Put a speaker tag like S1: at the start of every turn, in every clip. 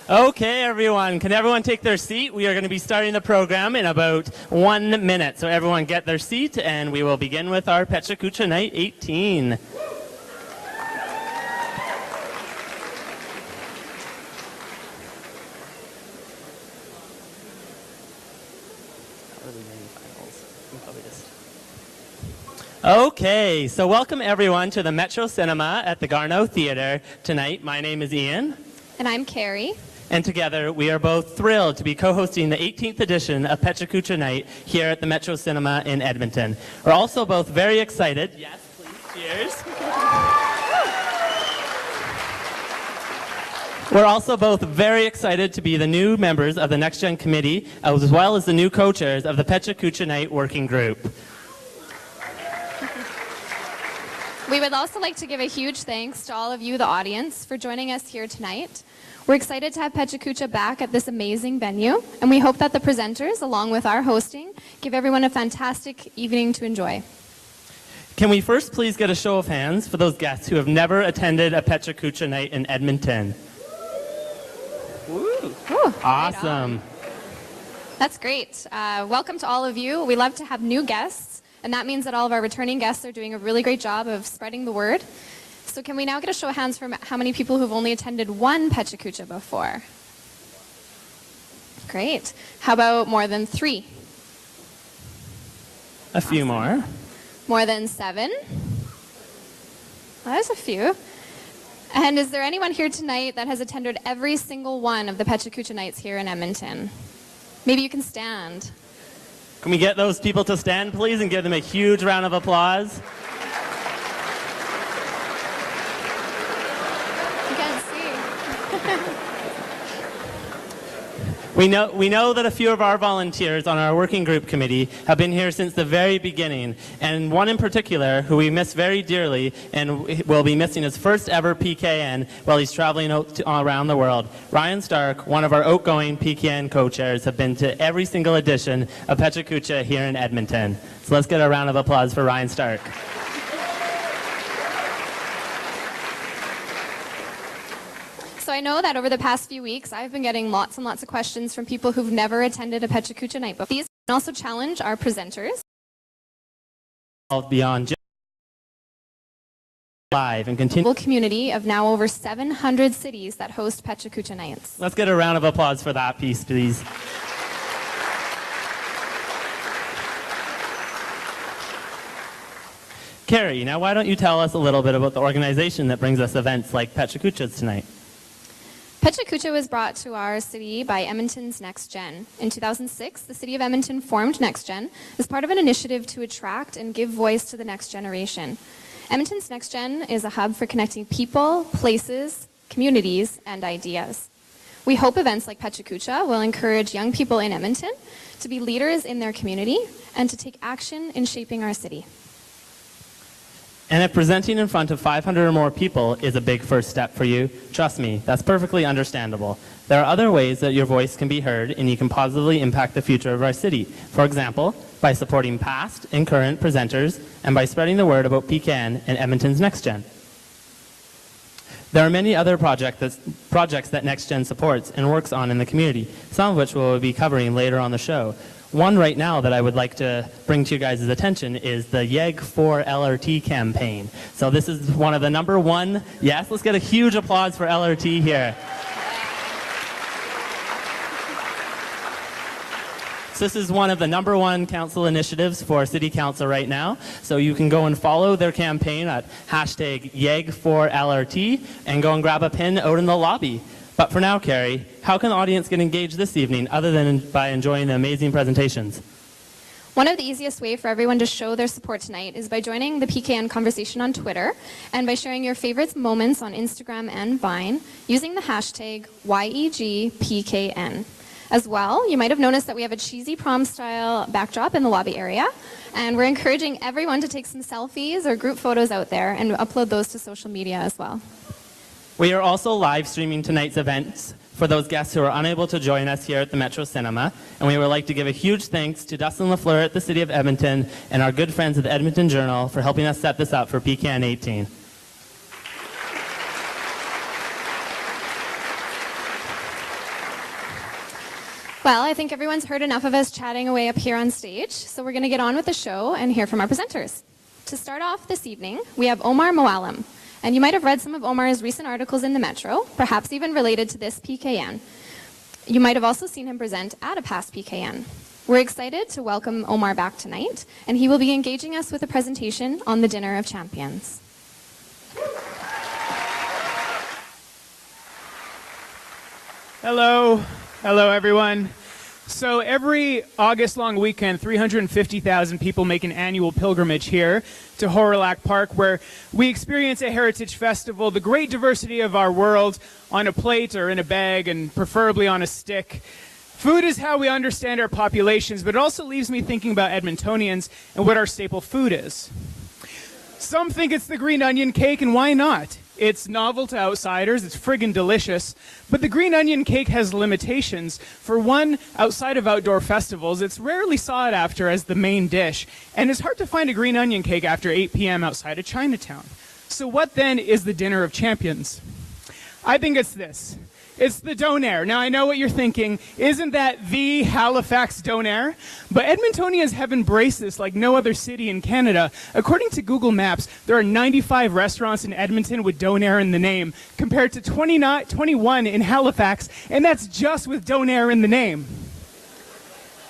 S1: Okay, everyone. Can everyone take their seat? We are going to be starting the program in about 1 minute. So everyone get their seat, and we will begin with our Pecha Kucha Night 18. Okay, so welcome everyone to the Metro Cinema at the Garneau Theatre tonight. My name is Ian.
S2: And I'm Carrie.
S1: And together, we are both thrilled to be co-hosting the 18th edition of Pecha Kucha Night here at the Metro Cinema in Edmonton. We're also both very excited. Yes, please, cheers. We're also both very excited to be the new members of the Next Gen Committee, as well as the new co-chairs of the Pecha Kucha Night Working Group.
S2: We would also like to give a huge thanks to all of you, the audience, for joining us here tonight. We're excited to have Pecha Kucha back at this amazing venue, and we hope that the presenters, along with our hosting, give everyone a fantastic evening to enjoy.
S1: Can we first please get a show of hands for those guests who have never attended a Pecha Kucha Night in Edmonton?
S2: Ooh,
S1: awesome.
S2: Right. That's great. Welcome to all of you. We love to have new guests, and that means that all of our returning guests are doing a really great job of spreading the word. So can we now get a show of hands for how many people who've only attended one Pecha Kucha before? Great. How about more than 3?
S1: A few more.
S2: More than 7? Well, there's a few. And is there anyone here tonight that has attended every single one of the Pecha Kucha nights here in Edmonton? Maybe you can stand.
S1: Can we get those people to stand, please, and give them a huge round of applause? We know that a few of our volunteers on our working group committee have been here since the very beginning, and one in particular who we miss very dearly and will be missing his first ever PKN while he's traveling around the world. Ryan Stark, one of our outgoing PKN co-chairs, have been to every single edition of Pecha Kucha here in Edmonton. So let's get a round of applause for Ryan Stark.
S2: So I know that over the past few weeks, I've been getting lots and lots of questions from people who've never attended a Pecha Kucha night before. These can also challenge our presenters.
S1: Beyond live and continue
S2: Community of now over 700 cities that host Pecha Kucha nights.
S1: Let's get a round of applause for that piece, please. Carrie, now why don't you tell us a little bit about the organization that brings us events like Pecha Kuchas tonight?
S2: Pecha Kucha was brought to our city by Edmonton's Next Gen. In 2006, the city of Edmonton formed Next Gen as part of an initiative to attract and give voice to the next generation. Edmonton's Next Gen is a hub for connecting people, places, communities, and ideas. We hope events like Pecha Kucha will encourage young people in Edmonton to be leaders in their community and to take action in shaping our city.
S1: And if presenting in front of 500 or more people is a big first step for you, trust me, that's perfectly understandable. There are other ways that your voice can be heard and you can positively impact the future of our city. For example, by supporting past and current presenters and by spreading the word about PKN and Edmonton's Next Gen. There are many other projects that Next Gen supports and works on in the community, some of which we'll be covering later on the show. One right now that I would like to bring to you guys' attention is the YEG for LRT campaign. So this is one of the #1, yes, let's get a huge applause for LRT here. So this is one of the #1 council initiatives for City Council right now. So you can go and follow their campaign at #YEG4LRT and go and grab a pin out in the lobby. But for now, Carrie, how can the audience get engaged this evening other than by enjoying the amazing presentations?
S2: One of the easiest ways for everyone to show their support tonight is by joining the PKN conversation on Twitter and by sharing your favorite moments on Instagram and Vine using the hashtag YEGPKN. As well, you might have noticed that we have a cheesy prom-style backdrop in the lobby area, and we're encouraging everyone to take some selfies or group photos out there and upload those to social media as well.
S1: We are also live streaming tonight's events for those guests who are unable to join us here at the Metro Cinema, and we would like to give a huge thanks to Dustin LaFleur at the City of Edmonton and our good friends at the Edmonton Journal for helping us set this up for PKN 18.
S2: Well, I think everyone's heard enough of us chatting away up here on stage, so we're going to get on with the show and hear from our presenters. To start off this evening, we have Omar Moalem. And you might have read some of Omar's recent articles in the Metro, perhaps even related to this PKN. You might have also seen him present at a past PKN. We're excited to welcome Omar back tonight, and he will be engaging us with a presentation on the Dinner of Champions.
S3: Hello. Hello, everyone. So every August-long weekend, 350,000 people make an annual pilgrimage here to Horilac Park, where we experience a heritage festival, the great diversity of our world, on a plate or in a bag, and preferably on a stick. Food is how we understand our populations, but it also leaves me thinking about Edmontonians and what our staple food is. Some think it's the green onion cake, and why not? It's novel to outsiders, it's friggin' delicious, but the green onion cake has limitations. For one, outside of outdoor festivals, it's rarely sought after as the main dish, and it's hard to find a green onion cake after 8 p.m. outside of Chinatown. So what then is the Dinner of Champions? I think it's this. It's the donair. Now, I know what you're thinking. Isn't that the Halifax donair? But Edmontonians have embraced this like no other city in Canada. According to Google Maps, there are 95 restaurants in Edmonton with donair in the name, compared to 21 in Halifax, and that's just with donair in the name.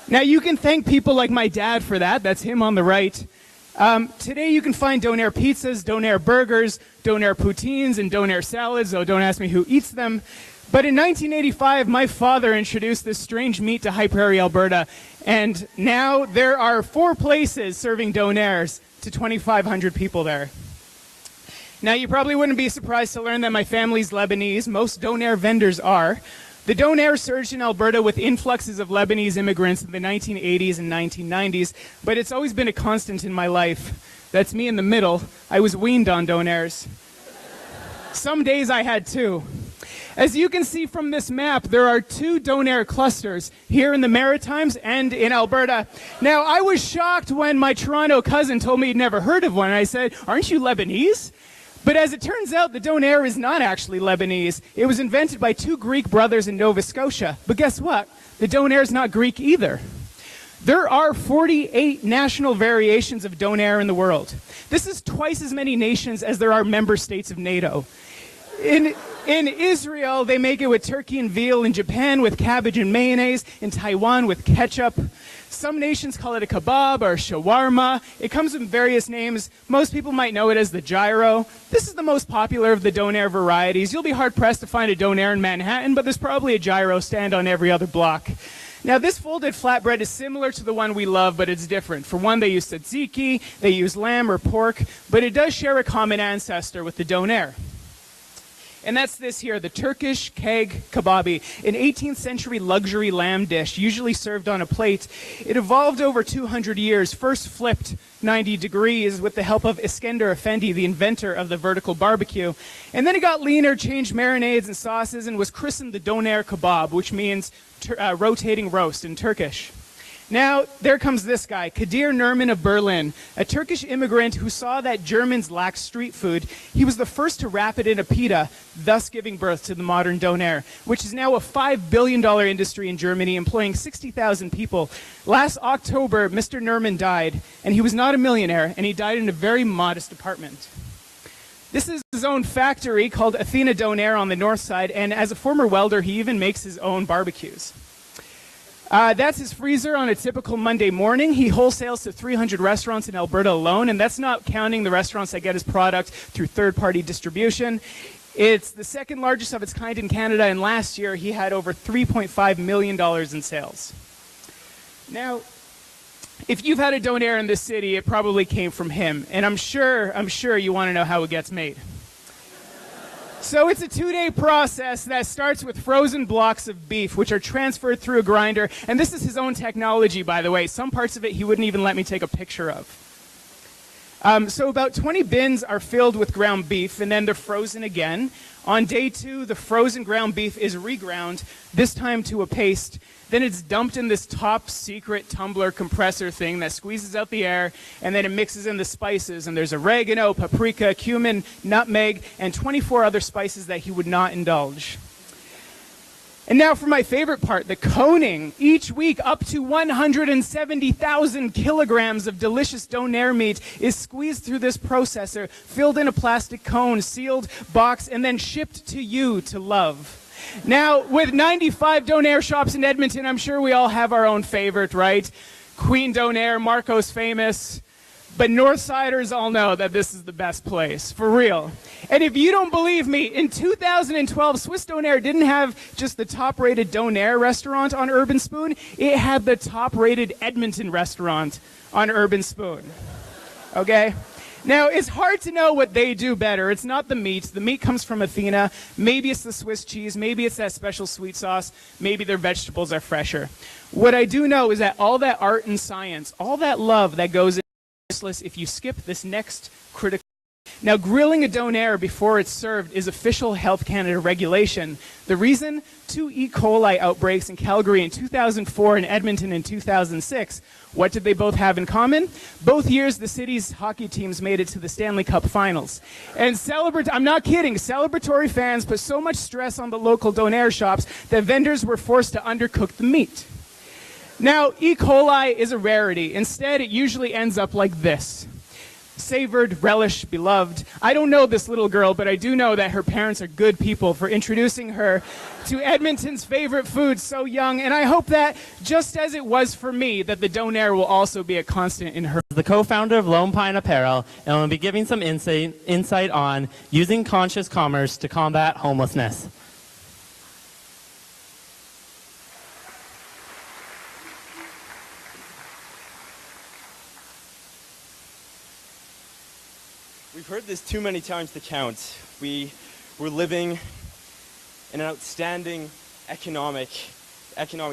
S3: Now, you can thank people like my dad for that. That's him on the right. Today you can find donair pizzas, donair burgers, donair poutines, and donair salads, though don't ask me who eats them. But in 1985, my father introduced this strange meat to High Prairie, Alberta, and now there are 4 places serving donairs to 2,500 people there. Now, you probably wouldn't be surprised to learn that my family's Lebanese. Most donair vendors are. The donair surged in Alberta with influxes of Lebanese immigrants in the 1980s and 1990s, but it's always been a constant in my life. That's me in the middle. I was weaned on donairs. Some days I had 2. As you can see from this map, there are 2 donair clusters here in the Maritimes and in Alberta. Now, I was shocked when my Toronto cousin told me he'd never heard of one, and I said, "Aren't you Lebanese?" But as it turns out, the donair is not actually Lebanese. It was invented by 2 Greek brothers in Nova Scotia. But guess what? The donair is not Greek either. There are 48 national variations of donair in the world. This is twice as many nations as there are member states of NATO. In Israel, they make it with turkey and veal. In Japan, with cabbage and mayonnaise. In Taiwan, with ketchup. Some nations call it a kebab or shawarma. It comes in various names. Most people might know it as the gyro. This is the most popular of the donair varieties. You'll be hard-pressed to find a donair in Manhattan, but there's probably a gyro stand on every other block. Now, this folded flatbread is similar to the one we love, but it's different. For one, they use tzatziki, they use lamb or pork, but it does share a common ancestor with the donair. And that's this here, the Turkish keg kebabi, an 18th century luxury lamb dish, usually served on a plate. It evolved over 200 years, first flipped 90 degrees with the help of Iskender Efendi, the inventor of the vertical barbecue. And then it got leaner, changed marinades and sauces, and was christened the donair kebab, which means rotating roast in Turkish. Now, there comes this guy, Kadir Nerman of Berlin, a Turkish immigrant who saw that Germans lacked street food. He was the first to wrap it in a pita, thus giving birth to the modern donair, which is now a $5 billion industry in Germany, employing 60,000 people. Last October, Mr. Nerman died, and he was not a millionaire, and he died in a very modest apartment. This is his own factory called Athena Donair on the north side, and as a former welder, he even makes his own barbecues. That's his freezer on a typical Monday morning. He wholesales to 300 restaurants in Alberta alone, and that's not counting the restaurants that get his product through third-party distribution. It's the second largest of its kind in Canada, and last year he had over $3.5 million in sales. Now, if you've had a donair in this city, it probably came from him, and I'm sure you want to know how it gets made. So it's a 2-day process that starts with frozen blocks of beef, which are transferred through a grinder. And this is his own technology, by the way. Some parts of it he wouldn't even let me take a picture of. So about 20 bins are filled with ground beef, and then they're frozen again. On day 2, the frozen ground beef is reground, this time to a paste. Then it's dumped in this top secret tumbler compressor thing that squeezes out the air, and then it mixes in the spices. And there's oregano, paprika, cumin, nutmeg, and 24 other spices that he would not indulge. And now for my favorite part, the coning. Each week, up to 170,000 kilograms of delicious donair meat is squeezed through this processor, filled in a plastic cone, sealed, boxed, and then shipped to you to love. Now, with 95 donair shops in Edmonton, I'm sure we all have our own favorite, right? Queen Donair, Marco's famous. But Northsiders all know that this is the best place, for real. And if you don't believe me, in 2012, Swiss Donair didn't have just the top-rated Donair restaurant on Urban Spoon. It had the top-rated Edmonton restaurant on Urban Spoon. Okay? Now, it's hard to know what they do better. It's not the meat. The meat comes from Athena. Maybe it's the Swiss cheese. Maybe it's that special sweet sauce. Maybe their vegetables are fresher. What I do know is that all that art and science, all that love that goes in, if you skip this next critical. Now, grilling a donair before it's served is official Health Canada regulation. The reason? 2 E. coli outbreaks in Calgary in 2004 and Edmonton in 2006. What did they both have in common? Both years, the city's hockey teams made it to the Stanley Cup Finals. And I'm not kidding, celebratory fans put so much stress on the local donair shops that vendors were forced to undercook the meat. Now, E. coli is a rarity. Instead, it usually ends up like this. Savored, relished, beloved. I don't know this little girl, but I do know that her parents are good people for introducing her to Edmonton's favorite food so young, and I hope that, just as it was for me, that the donair will also be a constant in her.
S1: The co-founder of Lone Pine Apparel, and will be giving some insight on using conscious commerce to combat homelessness.
S4: We've heard this too many times to count. We're living in an outstanding economic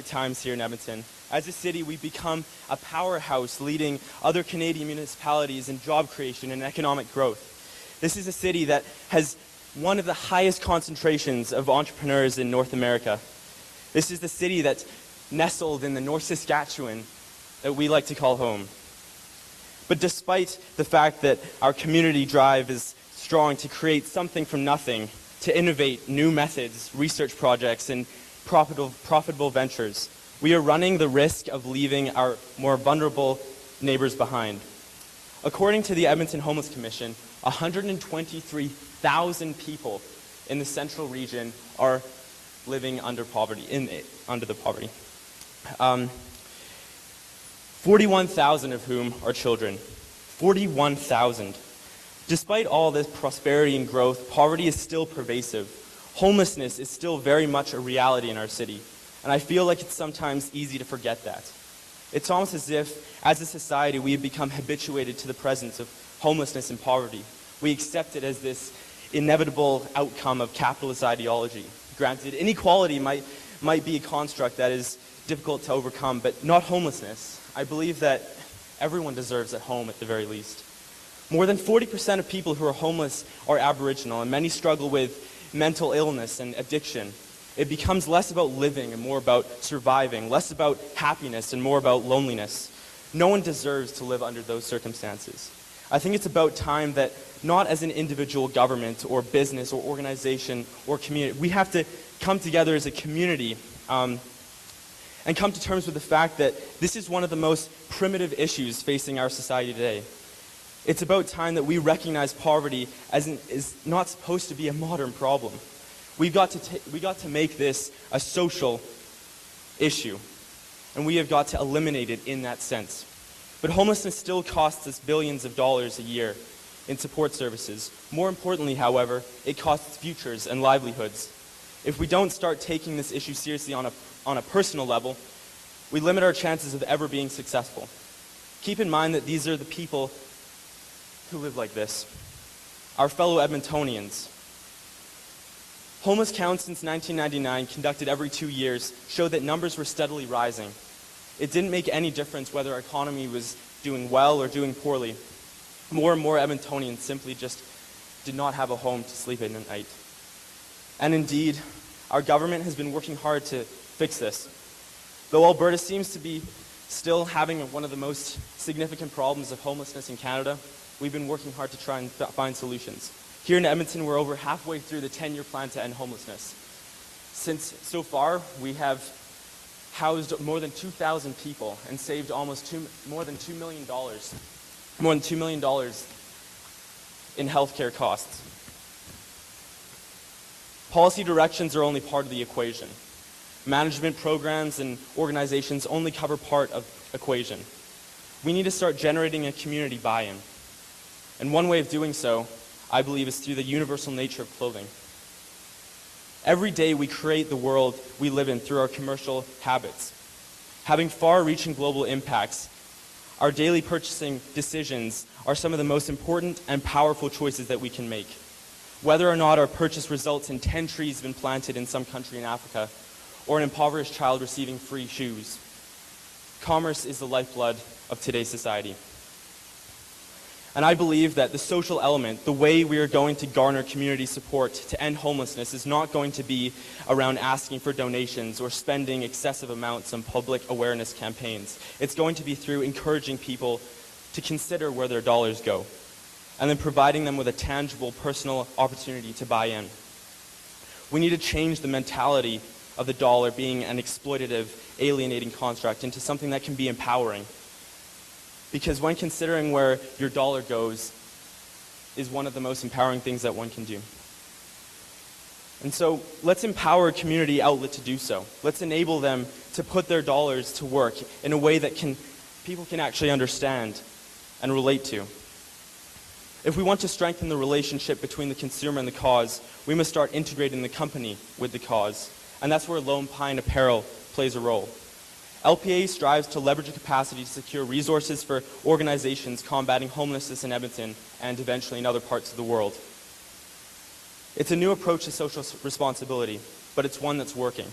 S4: times here in Edmonton. As a city, we've become a powerhouse leading other Canadian municipalities in job creation and economic growth. This is a city that has one of the highest concentrations of entrepreneurs in North America. This is the city that's nestled in the North Saskatchewan that we like to call home. But despite the fact that our community drive is strong to create something from nothing, to innovate new methods, research projects, and profitable ventures, we are running the risk of leaving our more vulnerable neighbors behind. According to the Edmonton Homeless Commission, 123,000 people in the central region are living under the poverty. 41,000 of whom are children. 41,000. Despite all this prosperity and growth, poverty is still pervasive. Homelessness is still very much a reality in our city. And I feel like it's sometimes easy to forget that. It's almost as if, as a society, we have become habituated to the presence of homelessness and poverty. We accept it as this inevitable outcome of capitalist ideology. Granted, inequality might be a construct that is difficult to overcome, but not homelessness. I believe that everyone deserves a home at the very least. More than 40% of people who are homeless are Aboriginal, and many struggle with mental illness and addiction. It becomes less about living and more about surviving, less about happiness and more about loneliness. No one deserves to live under those circumstances. I think it's about time that, not as an individual government or business or organization or community, we have to come together as a community and come to terms with the fact that this is one of the most primitive issues facing our society today. It's about time that we recognize poverty is not supposed to be a modern problem. We got to make this a social issue. and we have got to eliminate it in that sense. But homelessness still costs us billions of dollars a year in support services. More importantly, however, it costs futures and livelihoods. If we don't start taking this issue seriously on a personal level, we limit our chances of ever being successful. Keep in mind that these are the people who live like this, our fellow Edmontonians. Homeless counts since 1999, conducted every 2 years, showed that numbers were steadily rising. It didn't make any difference whether our economy was doing well or doing poorly. More and more Edmontonians simply just did not have a home to sleep in at night. And indeed, our government has been working hard to fix this. Though Alberta seems to be still having one of the most significant problems of homelessness in Canada, we've been working hard to try and find solutions. Here in Edmonton, we're over halfway through the 10-year plan to end homelessness. Since so far, we have housed more than 2,000 people and saved almost more than $2 million in healthcare costs. Policy directions are only part of the equation. Management programs and organizations only cover part of the equation. We need to start generating a community buy-in. And one way of doing so, I believe, is through the universal nature of clothing. Every day we create the world we live in through our commercial habits. Having far-reaching global impacts, our daily purchasing decisions are some of the most important and powerful choices that we can make. Whether or not our purchase results in 10 trees being planted in some country in Africa, or an impoverished child receiving free shoes, commerce is the lifeblood of today's society. And I believe that the social element, the way we are going to garner community support to end homelessness, is not going to be around asking for donations or spending excessive amounts on public awareness campaigns. It's going to be through encouraging people to consider where their dollars go, and then providing them with a tangible personal opportunity to buy in. We need to change the mentality of the dollar being an exploitative, alienating construct into something that can be empowering. Because when considering where your dollar goes is one of the most empowering things that one can do. And so let's empower a community outlet to do so. Let's enable them to put their dollars to work in a way that people can actually understand and relate to. If we want to strengthen the relationship between the consumer and the cause, we must start integrating the company with the cause. And that's where Lone Pine Apparel plays a role. LPA strives to leverage the capacity to secure resources for organizations combating homelessness in Edmonton and eventually in other parts of the world. It's a new approach to social responsibility, but it's one that's working.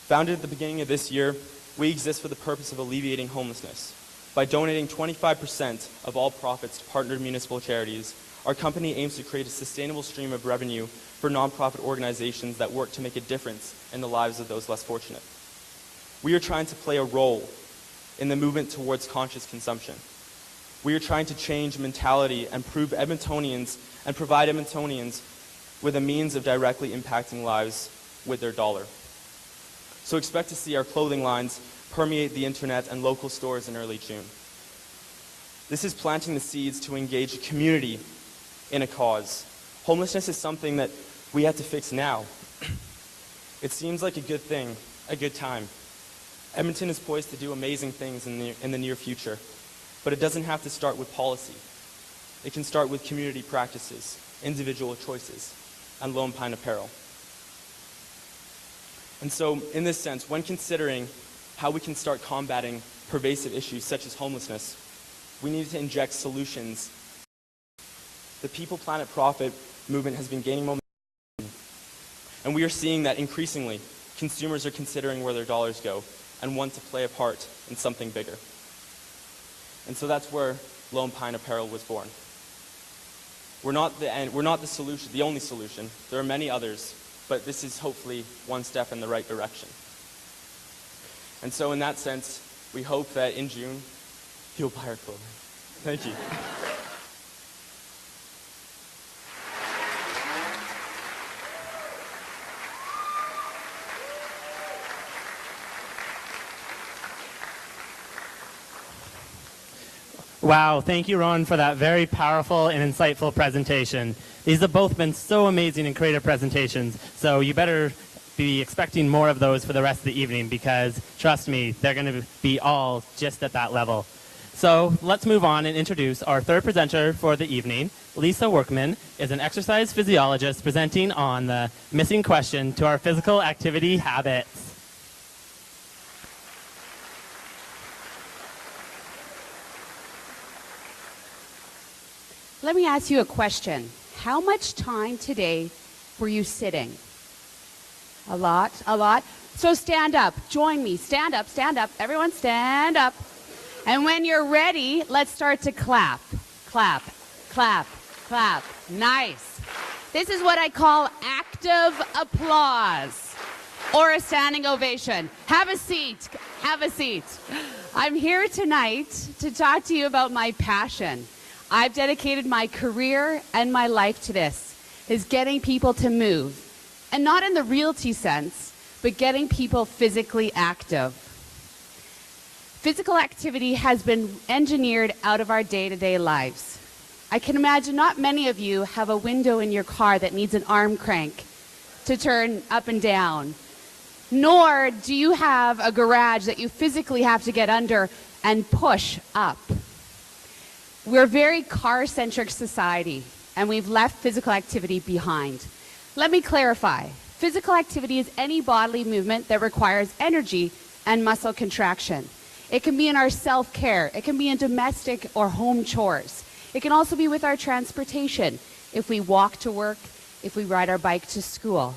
S4: Founded at the beginning of this year, we exist for the purpose of alleviating homelessness. By donating 25% of all profits to partnered municipal charities, our company aims to create a sustainable stream of revenue for nonprofit organizations that work to make a difference in the lives of those less fortunate. We are trying to play a role in the movement towards conscious consumption. We are trying to change mentality and provide Edmontonians with a means of directly impacting lives with their dollar. So expect to see our clothing lines permeate the internet and local stores in early June. This is planting the seeds to engage a community in a cause. Homelessness is something that we have to fix now. It seems like a good thing, a good time. Edmonton is poised to do amazing things in the near future, but it doesn't have to start with policy. It can start with community practices, individual choices, and Lone Pine Apparel. And so, in this sense, when considering how we can start combating pervasive issues such as homelessness, we need to inject solutions. The People, Planet, Profit movement has been gaining momentum, and we are seeing that increasingly consumers are considering where their dollars go and want to play a part in something bigger. And so that's where Lone Pine Apparel was born. We're not the solution, the only solution. There are many others, but this is hopefully one step in the right direction. And so in that sense, we hope that in June, you'll buy our clothing. Thank you.
S1: Wow, thank you, Ron, for that very powerful and insightful presentation. These have both been so amazing and creative presentations, so you better be expecting more of those for the rest of the evening because, trust me, they're going to be all just at that level. So let's move on and introduce our third presenter for the evening. Lisa Workman is an exercise physiologist presenting on the missing question to our physical activity habits.
S5: Let me ask you a question. How much time today were you sitting? A lot, a lot. So stand up. Join me. Stand up, stand up. Everyone stand up. And when you're ready, let's start to clap. Clap, clap, clap. Nice. This is what I call active applause or a standing ovation. Have a seat. Have a seat. I'm here tonight to talk to you about my passion. I've dedicated my career and my life to this, is getting people to move. And not in the realty sense, but getting people physically active. Physical activity has been engineered out of our day-to-day lives. I can imagine not many of you have a window in your car that needs an arm crank to turn up and down. Nor do you have a garage that you physically have to get under and push up. We're a very car-centric society, and we've left physical activity behind. Let me clarify. Physical activity is any bodily movement that requires energy and muscle contraction. It can be in our self-care. It can be in domestic or home chores. It can also be with our transportation, if we walk to work, if we ride our bike to school.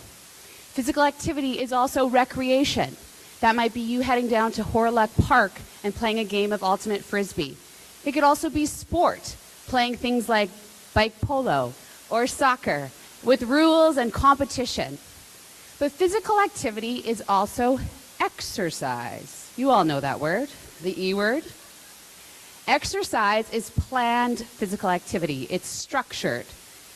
S5: Physical activity is also recreation. That might be you heading down to Horilac Park and playing a game of ultimate frisbee. It could also be sport, playing things like bike polo or soccer with rules and competition. But physical activity is also exercise. You all know that word, the E word. Exercise is planned physical activity. It's structured.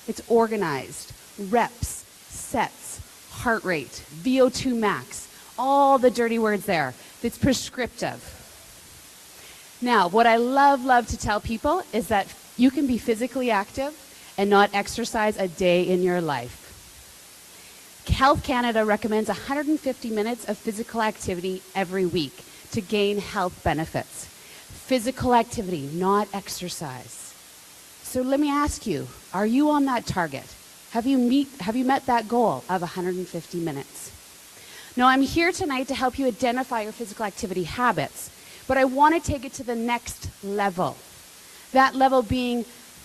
S5: It's organized. Reps, sets, heart rate, VO2 max, all the dirty words there. It's prescriptive. Now, what I love to tell people is that you can be physically active and not exercise a day in your life. Health Canada recommends 150 minutes of physical activity every week to gain health benefits. Physical activity, not exercise. So let me ask you, are you on that target? Have you met that goal of 150 minutes? Now, I'm here tonight to help you identify your physical activity habits, but I want to take it to the next level. That level being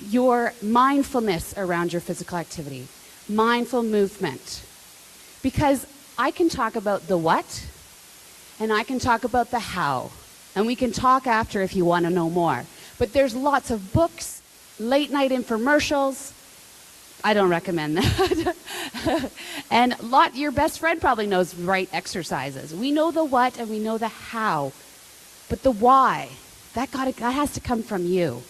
S5: your mindfulness around your physical activity, mindful movement. Because I can talk about the what, and I can talk about the how, and we can talk after if you want to know more. But there's lots of books, late night infomercials. I don't recommend that. And your best friend probably knows right exercises. We know the what and we know the how, but the why, that has to come from you.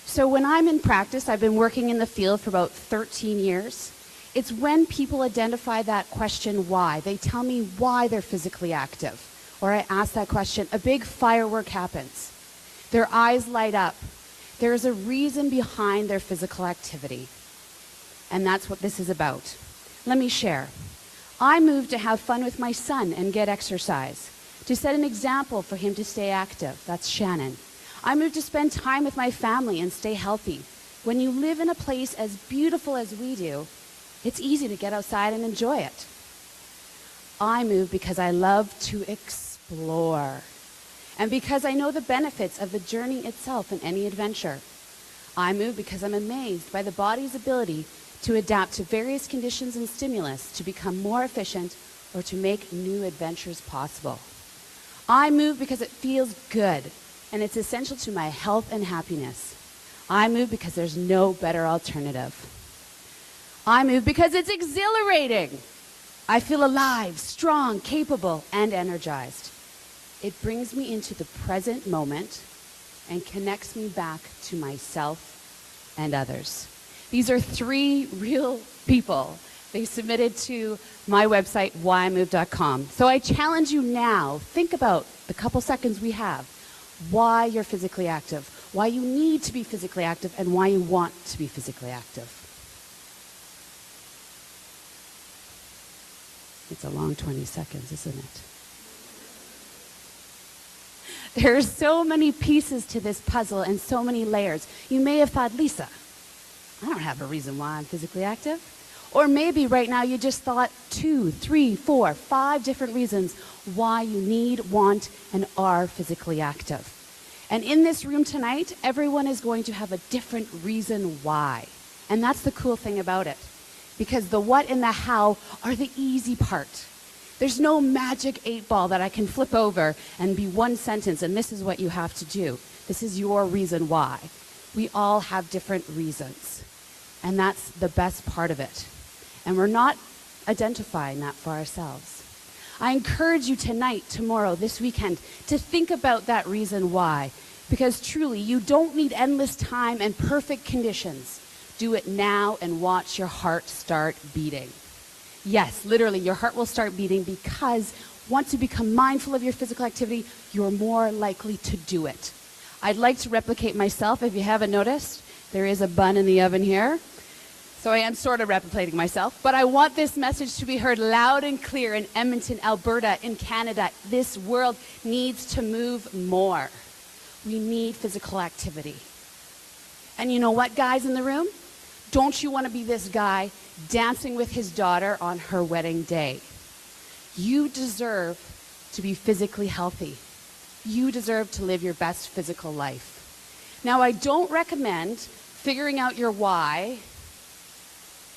S5: So when I'm in practice, I've been working in the field for about 13 years. It's when people identify that question why. They tell me why they're physically active. Or I ask that question, a big firework happens. Their eyes light up. There's a reason behind their physical activity. And that's what this is about. Let me share. I moved to have fun with my son and get exercise, to set an example for him to stay active. That's Shannon. I moved to spend time with my family and stay healthy. When you live in a place as beautiful as we do, it's easy to get outside and enjoy it. I moved because I love to explore, and because I know the benefits of the journey itself in any adventure. I moved because I'm amazed by the body's ability to adapt to various conditions and stimulus to become more efficient or to make new adventures possible. I moved because it feels good, and it's essential to my health and happiness. I moved because there's no better alternative. I moved because it's exhilarating. I feel alive, strong, capable, and energized. It brings me into the present moment and connects me back to myself and others. These are 3 real people. They submitted to my website, whymove.com. So I challenge you now, think about the couple seconds we have, why you're physically active, why you need to be physically active, and why you want to be physically active. It's a long 20 seconds, isn't it? There are so many pieces to this puzzle and so many layers. You may have thought, Lisa, I don't have a reason why I'm physically active. Or maybe right now you just thought 2, 3, 4, 5 different reasons why you need, want, and are physically active. And in this room tonight, everyone is going to have a different reason why. And that's the cool thing about it. Because the what and the how are the easy part. There's no magic 8-ball that I can flip over and be one sentence, and this is what you have to do. This is your reason why. We all have different reasons. And that's the best part of it. And we're not identifying that for ourselves. I encourage you tonight, tomorrow, this weekend, to think about that reason why. Because truly, you don't need endless time and perfect conditions. Do it now and watch your heart start beating. Yes, literally, your heart will start beating because once you become mindful of your physical activity, you're more likely to do it. I'd like to replicate myself. If you haven't noticed, there is a bun in the oven here. So I am sort of replicating myself, but I want this message to be heard loud and clear in Edmonton, Alberta, in Canada. This world needs to move more. We need physical activity. And you know what, guys in the room? Don't you want to be this guy dancing with his daughter on her wedding day? You deserve to be physically healthy. You deserve to live your best physical life. Now, I don't recommend figuring out your why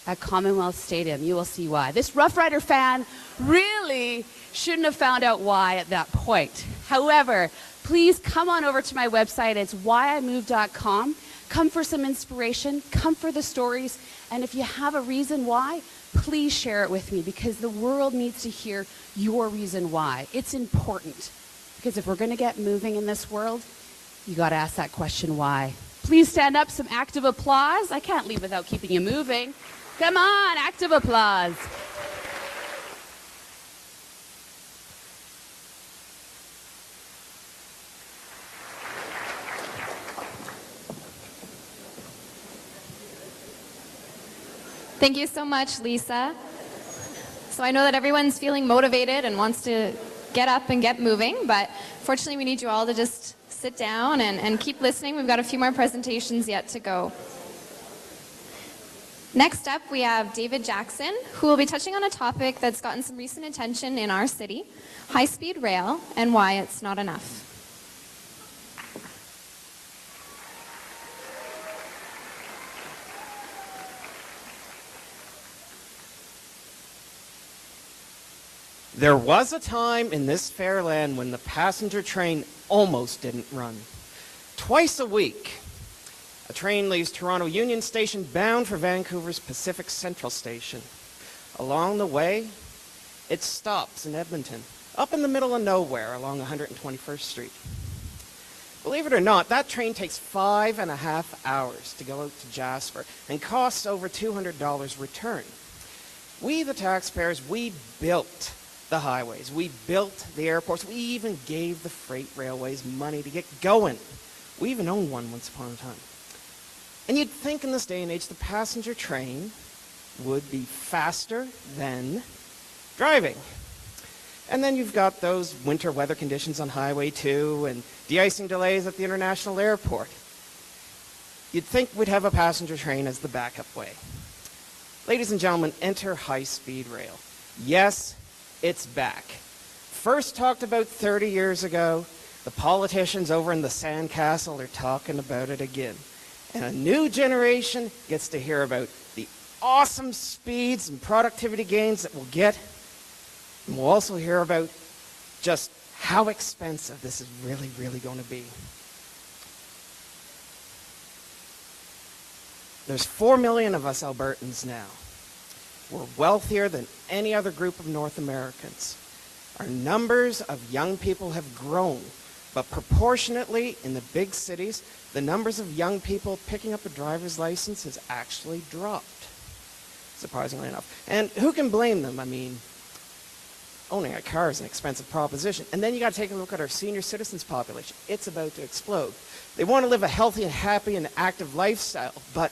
S5: at Commonwealth Stadium. You will see why. This Rough Rider fan really shouldn't have found out why at that point. However, please come on over to my website. It's whyimove.com. Come for some inspiration. Come for the stories. And if you have a reason why, please share it with me because the world needs to hear your reason why. It's important. Because if we're going to get moving in this world, you got to ask that question why. Please stand up, some active applause. I can't leave without keeping you moving. Come on, active applause.
S2: Thank you so much, Lisa. So I know that everyone's feeling motivated and wants to get up and get moving, but fortunately we need you all to just sit down and keep listening. We've got a few more presentations yet to go. Next up, we have David Jackson, who will be touching on a topic that's gotten some recent attention in our city, high-speed rail, and why it's not enough.
S6: There was a time in this fair land when the passenger train almost didn't run. Twice a week, a train leaves Toronto Union Station bound for Vancouver's Pacific Central Station. Along the way, it stops in Edmonton, up in the middle of nowhere along 121st Street. Believe it or not, that train takes 5.5 hours to go out to Jasper and costs over $200 return. We, the taxpayers, we built the highways, we built the airports, we even gave the freight railways money to get going. We even owned one once upon a time. And you'd think in this day and age the passenger train would be faster than driving. And then you've got those winter weather conditions on Highway 2 and de-icing delays at the international airport. You'd think we'd have a passenger train as the backup way. Ladies and gentlemen, enter high-speed rail. Yes, it's back. First talked about 30 years ago. The politicians over in the sandcastle are talking about it again. And a new generation gets to hear about the awesome speeds and productivity gains that we'll get. And we'll also hear about just how expensive this is really, really going to be. There's 4 million of us Albertans now. We're wealthier than any other group of North Americans. Our numbers of young people have grown, but proportionately in the big cities, the numbers of young people picking up a driver's license has actually dropped, surprisingly enough. And who can blame them? I mean, owning a car is an expensive proposition. And then you got to take a look at our senior citizens population. It's about to explode. They want to live a healthy and happy and active lifestyle, but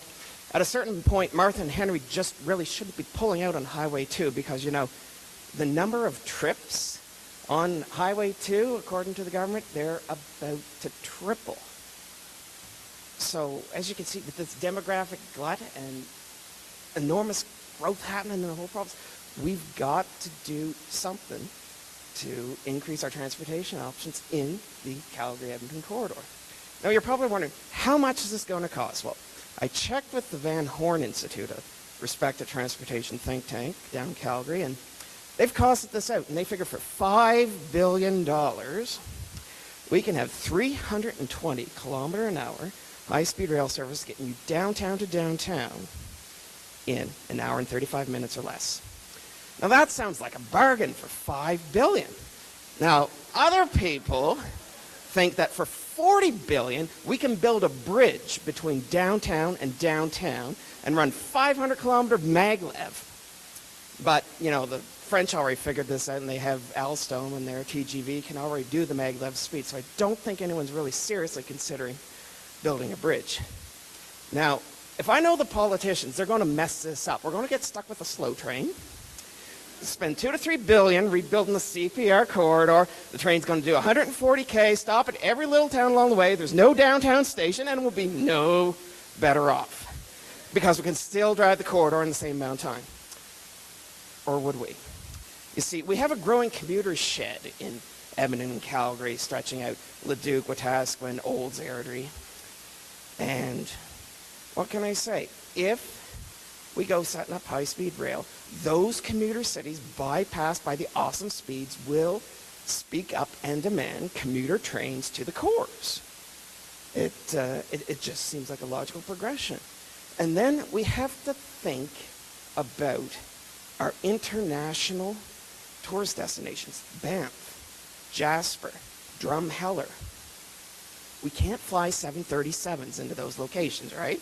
S6: at a certain point, Martha and Henry just really shouldn't be pulling out on Highway 2 because, you know, The number of trips on Highway 2, according to the government, they're about to triple. So as you can see, with this demographic glut and enormous growth happening in the whole province, we've got to do something to increase our transportation options in the Calgary-Edmonton corridor. Now you're probably wondering, how much is this going to cost? Well, I checked with the Van Horn Institute, a respected transportation think tank down in Calgary, and they've costed this out, and they figure for $5 billion, we can have 320 kilometer an hour high-speed rail service getting you downtown to downtown in an hour and 35 minutes or less. Now that sounds like a bargain for $5 billion. Now, other people think that for $40 billion, we can build a bridge between downtown and downtown and run 500-kilometer maglev. But, you know, the French already figured this out, and they have Alstom and their TGV can already do the maglev speed, so I don't think anyone's really seriously considering building a bridge. Now, if I know the politicians, they're going to mess this up. We're going to get stuck with a slow train, spend $2 to $3 billion rebuilding the CPR corridor. The train's going to do 140K, stop at every little town along the way. There's no downtown station, and we'll be no better off because we can still drive the corridor in the same amount of time. Or would we? You see, we have a growing commuter shed in Edmonton and Calgary, stretching out Leduc, Wetaskiwin, Olds Airdrie. And what can I say? If we go setting up high-speed rail, those commuter cities bypassed by the awesome speeds will speak up and demand commuter trains to the cores. It just seems like a logical progression. And then we have to think about our international tourist destinations. Banff, Jasper, Drumheller. We can't fly 737s into those locations, right?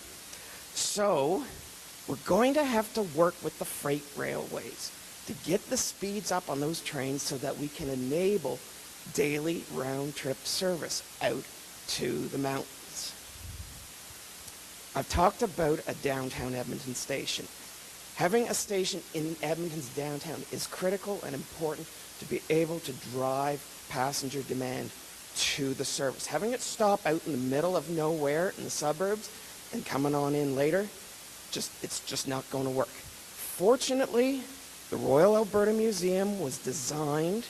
S6: So we're going to have to work with the freight railways to get the speeds up on those trains so that we can enable daily round-trip service out to the mountains. I've talked about a downtown Edmonton station. Having a station in Edmonton's downtown is critical and important to be able to drive passenger demand to the service. Having it stop out in the middle of nowhere in the suburbs and coming on in later, it's just not going to work. Fortunately, the Royal Alberta Museum was designed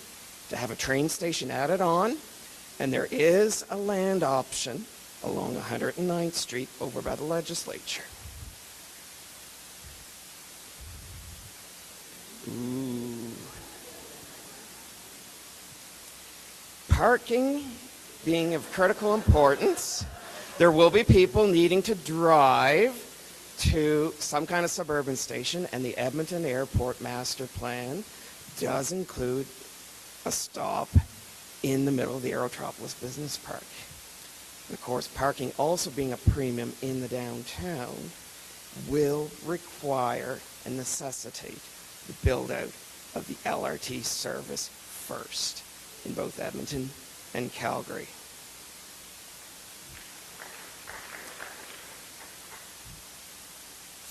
S6: to have a train station added on, and there is a land option along 109th Street over by the legislature. Ooh. Parking being of critical importance, there will be people needing to drive to some kind of suburban station, and the Edmonton Airport Master Plan does include a stop in the middle of the Aerotropolis Business Park. And of course, parking also being a premium in the downtown will require and necessitate the build-out of the LRT service first in both Edmonton and Calgary.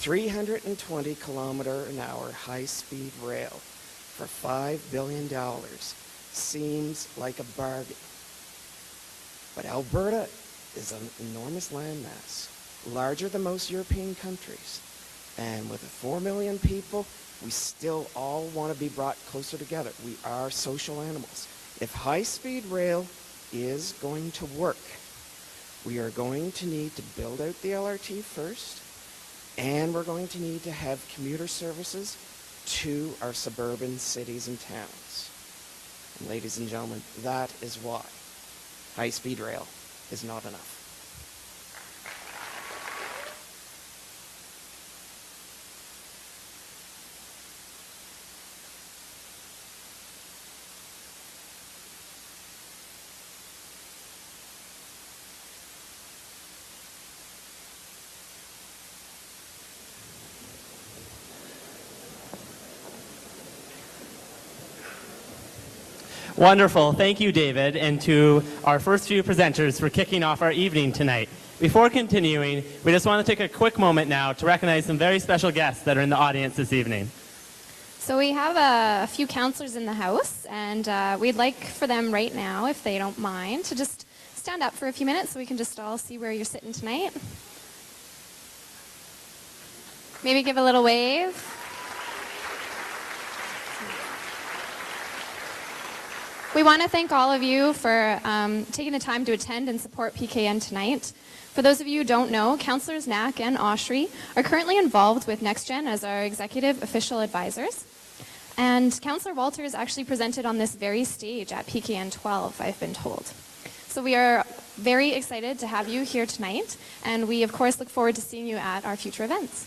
S6: $320-kilometer-an-hour high-speed rail for $5 billion seems like a bargain. But Alberta is an enormous landmass, larger than most European countries. And with 4 million people, we still all want to be brought closer together. We are social animals. If high-speed rail is going to work, we are going to need to build out the LRT first, and we're going to need to have commuter services to our suburban cities and towns. And ladies and gentlemen, that is why high-speed rail is not enough.
S1: Wonderful. Thank you, David, and to our first few presenters for kicking off our evening tonight. Before continuing, we just want to take a quick moment now to recognize some very special guests that are in the audience this evening.
S2: So we have a few counselors in the house, and we'd like for them right now, if they don't mind, to just stand up for a few minutes so we can just all see where you're sitting tonight. Maybe give a little wave. We want to thank all of you for taking the time to attend and support PKN tonight. For those of you who don't know, Councillors Knack and Oshry are currently involved with NextGen as our executive official advisors. And Councillor Walters actually presented on this very stage at PKN 12, I've been told. So we are very excited to have you here tonight, and we of course look forward to seeing you at our future events.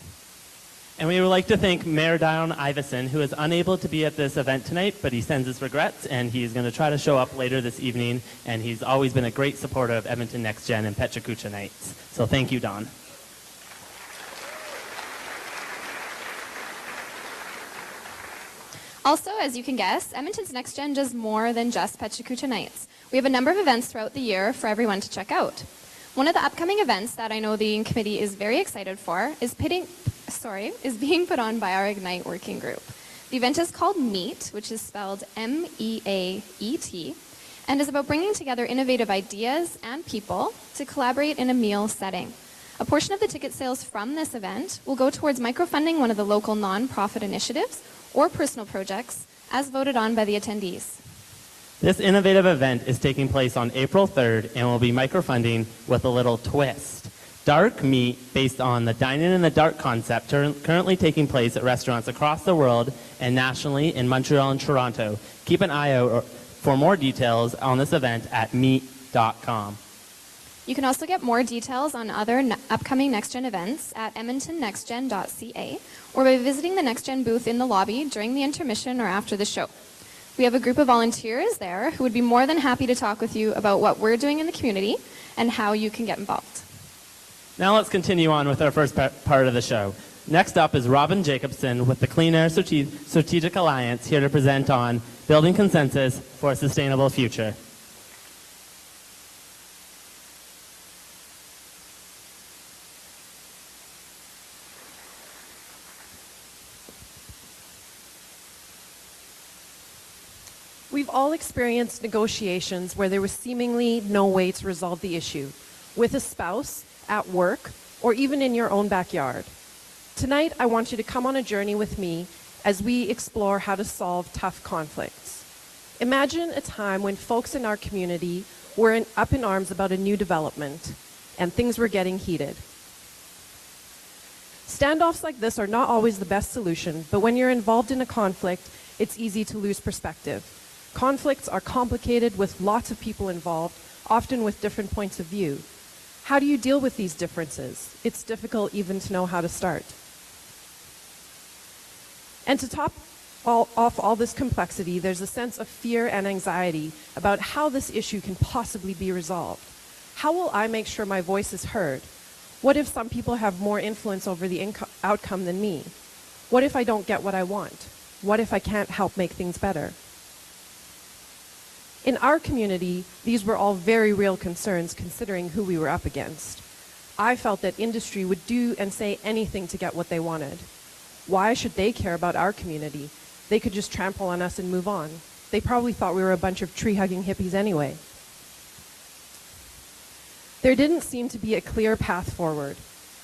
S1: And we would like to thank Mayor Dion Iveson, who is unable to be at this event tonight, but he sends his regrets, and he's going to try to show up later this evening, and he's always been a great supporter of Edmonton Next Gen and Pecha Kucha nights. So thank you, Don.
S2: Also, as you can guess, Edmonton's Next Gen does more than just Pecha Kucha nights. We have a number of events throughout the year for everyone to check out. One of the upcoming events that I know the committee is very excited for is being put on by our Ignite working group. The event is called MEAT, which is spelled M-E-A-E-T, and is about bringing together innovative ideas and people to collaborate in a meal setting. A portion of the ticket sales from this event will go towards microfunding one of the local nonprofit initiatives or personal projects as voted on by the attendees.
S1: This innovative event is taking place on April 3rd and will be microfunding with a little twist. Dark meat based on the Dine in the Dark concept currently taking place at restaurants across the world and nationally in Montreal and Toronto. Keep an eye out for more details on this event at meat.com.
S2: You can also get more details on other upcoming NextGen events at edmontonnextgen.ca or by visiting the NextGen booth in the lobby during the intermission or after the show. We have a group of volunteers there who would be more than happy to talk with you about what we're doing in the community and how you can get involved.
S1: Now let's continue on with our first part of the show. Next up is Robin Jacobson with the Clean Air Strategic Alliance, here to present on Building Consensus for a Sustainable Future.
S7: We've all experienced negotiations where there was seemingly no way to resolve the issue, with a spouse, at work, or even in your own backyard. Tonight, I want you to come on a journey with me as we explore how to solve tough conflicts. Imagine a time when folks in our community were up in arms about a new development, and things were getting heated. Standoffs like this are not always the best solution, but when you're involved in a conflict, it's easy to lose perspective. Conflicts are complicated with lots of people involved, often with different points of view. How do you deal with these differences? It's difficult even to know how to start. And to top off all this complexity, there's a sense of fear and anxiety about how this issue can possibly be resolved. How will I make sure my voice is heard? What if some people have more influence over the outcome than me? What if I don't get what I want? What if I can't help make things better? In our community, these were all very real concerns considering who we were up against. I felt that industry would do and say anything to get what they wanted. Why should they care about our community? They could just trample on us and move on. They probably thought we were a bunch of tree-hugging hippies anyway. There didn't seem to be a clear path forward,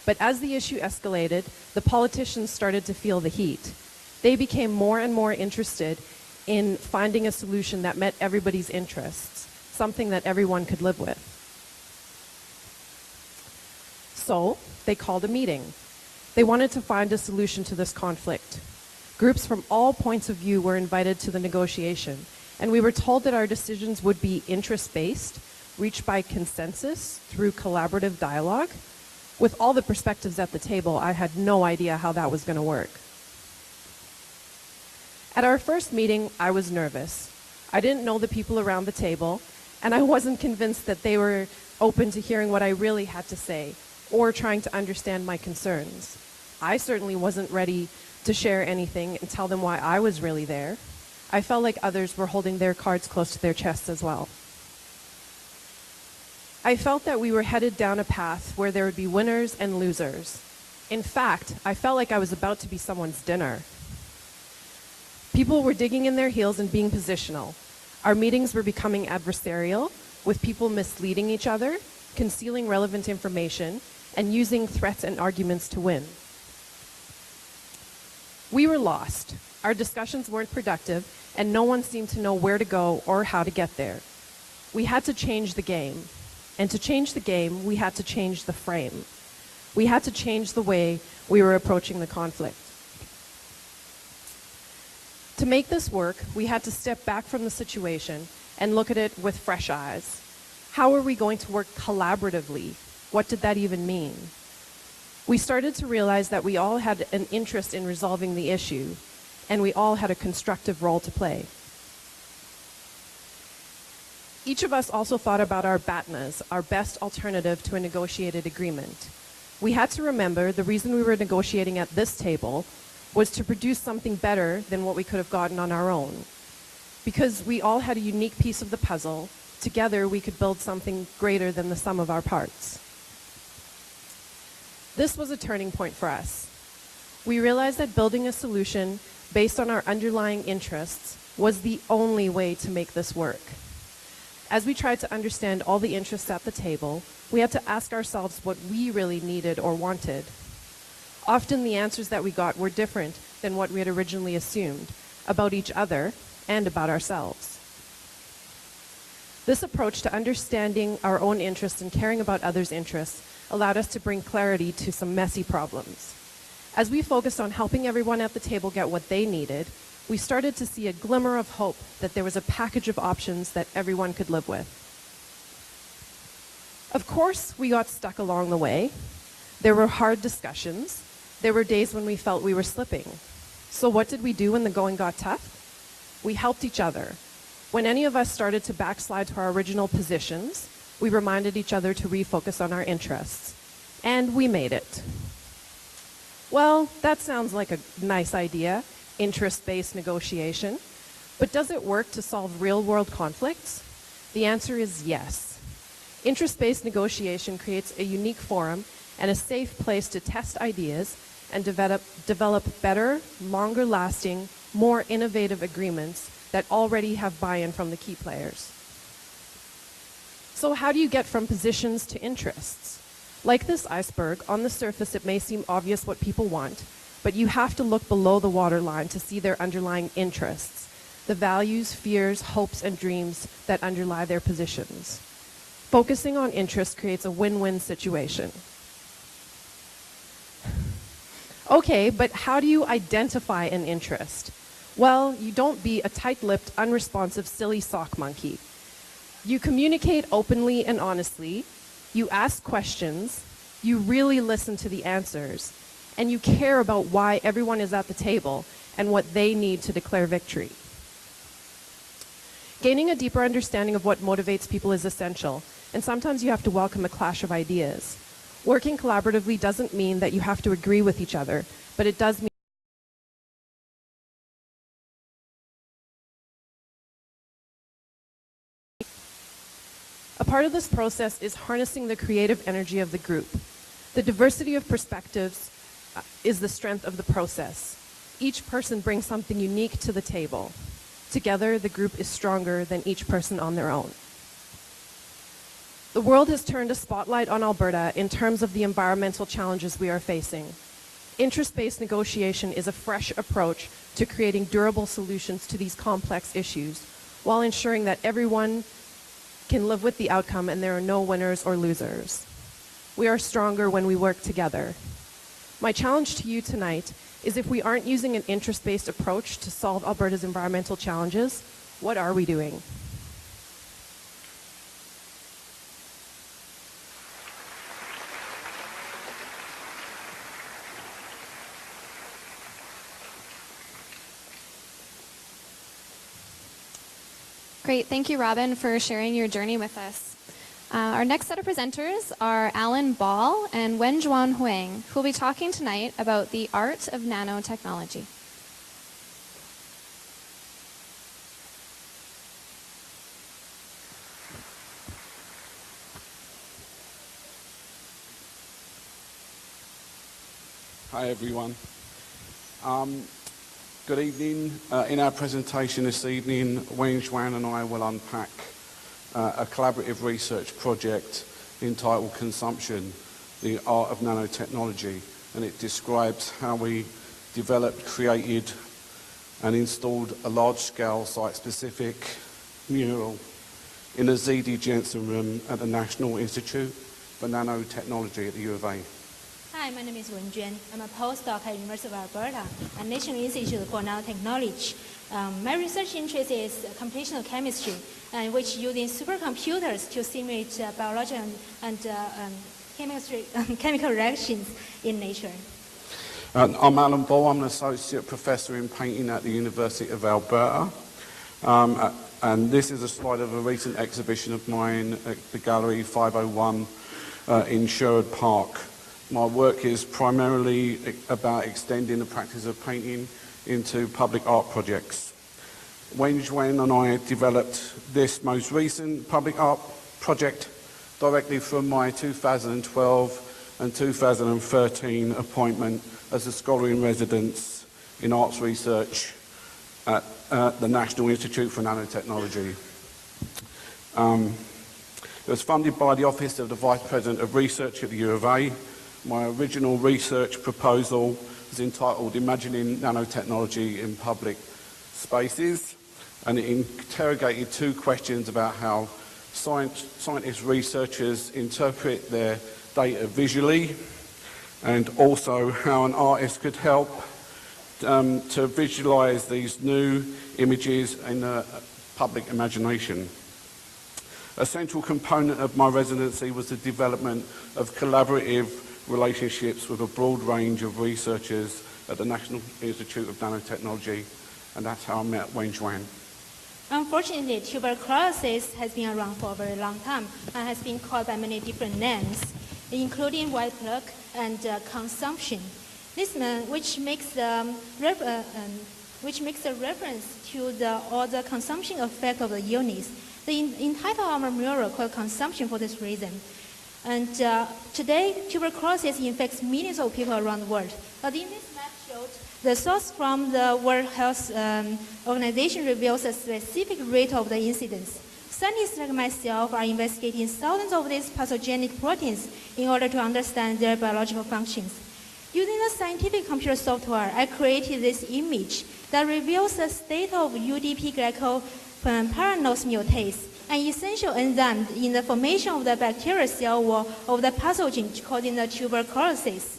S7: but as the issue escalated, the politicians started to feel the heat. They became more and more interested in finding a solution that met everybody's interests, something that everyone could live with. So they called a meeting. They wanted to find a solution to this conflict. Groups from all points of view were invited to the negotiation, and we were told that our decisions would be interest-based, reached by consensus through collaborative dialogue. With all the perspectives at the table, I had no idea how that was going to work. At our first meeting, I was nervous. I didn't know the people around the table, and I wasn't convinced that they were open to hearing what I really had to say or trying to understand my concerns. I certainly wasn't ready to share anything and tell them why I was really there. I felt like others were holding their cards close to their chests as well. I felt that we were headed down a path where there would be winners and losers. In fact, I felt like I was about to be someone's dinner. People were digging in their heels and being positional. Our meetings were becoming adversarial, with people misleading each other, concealing relevant information, and using threats and arguments to win. We were lost. Our discussions weren't productive, and no one seemed to know where to go or how to get there. We had to change the game. And to change the game, we had to change the frame. We had to change the way we were approaching the conflict. To make this work, we had to step back from the situation and look at it with fresh eyes. How are we going to work collaboratively? What did that even mean? We started to realize that we all had an interest in resolving the issue, and we all had a constructive role to play. Each of us also thought about our BATNAs, our best alternative to a negotiated agreement. We had to remember the reason we were negotiating at this table was to produce something better than what we could have gotten on our own. Because we all had a unique piece of the puzzle, together we could build something greater than the sum of our parts. This was a turning point for us. We realized that building a solution based on our underlying interests was the only way to make this work. As we tried to understand all the interests at the table, we had to ask ourselves what we really needed or wanted. Often the answers that we got were different than what we had originally assumed about each other and about ourselves. This approach to understanding our own interests and caring about others' interests allowed us to bring clarity to some messy problems. As we focused on helping everyone at the table get what they needed, we started to see a glimmer of hope that there was a package of options that everyone could live with. Of course, we got stuck along the way. There were hard discussions. There were days when we felt we were slipping. So what did we do when the going got tough? We helped each other. When any of us started to backslide to our original positions, we reminded each other to refocus on our interests. And we made it. Well, that sounds like a nice idea, interest-based negotiation. But does it work to solve real-world conflicts? The answer is yes. Interest-based negotiation creates a unique forum and a safe place to test ideas and develop better, longer-lasting, more innovative agreements that already have buy-in from the key players. So how do you get from positions to interests? Like this iceberg, on the surface it may seem obvious what people want, but you have to look below the waterline to see their underlying interests, the values, fears, hopes, and dreams that underlie their positions. Focusing on interest creates a win-win situation. Okay, but how do you identify an interest? Well, you don't be a tight-lipped, unresponsive, silly sock monkey. You communicate openly and honestly, you ask questions, you really listen to the answers, and you care about why everyone is at the table and what they need to declare victory. Gaining a deeper understanding of what motivates people is essential, and sometimes you have to welcome a clash of ideas. Working collaboratively doesn't mean that you have to agree with each other, but it does mean a part of this process is harnessing the creative energy of the group. The diversity of perspectives is the strength of the process. Each person brings something unique to the table. Together, the group is stronger than each person on their own. The world has turned a spotlight on Alberta in terms of the environmental challenges we are facing. Interest-based negotiation is a fresh approach to creating durable solutions to these complex issues, while ensuring that everyone can live with the outcome and there are no winners or losers. We are stronger when we work together. My challenge to you tonight is, if we aren't using an interest-based approach to solve Alberta's environmental challenges, what are we doing?
S2: Great. Thank you, Robin, for sharing your journey with us. Our next set of presenters are Alan Ball and Wenjuan Huang, who will be talking tonight about the art of nanotechnology.
S8: Hi, everyone. Good evening. In our presentation this evening, Wayne Xuan and I will unpack a collaborative research project entitled Consumption, the Art of Nanotechnology, and it describes how we developed, created and installed a large-scale site-specific mural in the Z.D. Jensen Room at the National Institute for Nanotechnology at the U of A.
S9: Hi, my name is Wen Juan. I'm a postdoc at University of Alberta at National Institute for Nanotechnology. My research interest is computational chemistry, which using supercomputers to simulate biological and chemical reactions in nature.
S8: I'm Alan Ball. I'm an associate professor in painting at the University of Alberta. And this is a slide of a recent exhibition of mine at the Gallery 501 in Sherwood Park. My work is primarily about extending the practice of painting into public art projects. Wayne Xuan and I developed this most recent public art project directly from my 2012 and 2013 appointment as a scholar in residence in arts research at the National Institute for Nanotechnology. It was funded by the Office of the Vice President of Research at the U of A. My original research proposal was entitled Imagining Nanotechnology in Public Spaces, and it interrogated two questions about how scientists, researchers interpret their data visually, and also how an artist could help to visualize these new images in the public imagination. A central component of my residency was the development of collaborative relationships with a broad range of researchers at the National Institute of Nanotechnology, and that's how I met Wayne Xuan.
S9: Unfortunately, tuberculosis has been around for a very long time and has been called by many different names, including white plague and consumption. This which makes a reference to all the consumption effect of the illness. The entitle our mural called Consumption for this reason. And today, tuberculosis infects millions of people around the world. But in this map showed the source from the World Health Organization reveals a specific rate of the incidence. Scientists like myself are investigating thousands of these pathogenic proteins in order to understand their biological functions. Using the scientific computer software, I created this image that reveals the state of UDP glycoparanose mutase, an essential enzyme in the formation of the bacterial cell wall of the pathogen causing the tuberculosis.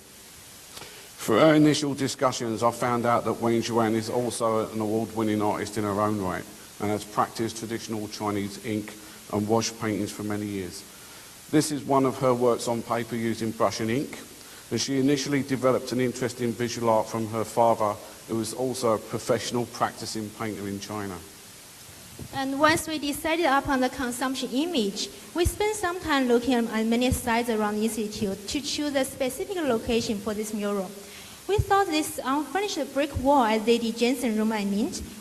S8: Through our initial discussions, I found out that Wayne Xuan is also an award-winning artist in her own right and has practiced traditional Chinese ink and wash paintings for many years. This is one of her works on paper using brush and ink, and she initially developed an interest in visual art from her father, who was also a professional practicing painter in China.
S9: And once we decided upon the consumption image, we spent some time looking at many sites around the Institute to choose a specific location for this mural. We thought this unfurnished brick wall at Z.D. Jensen Room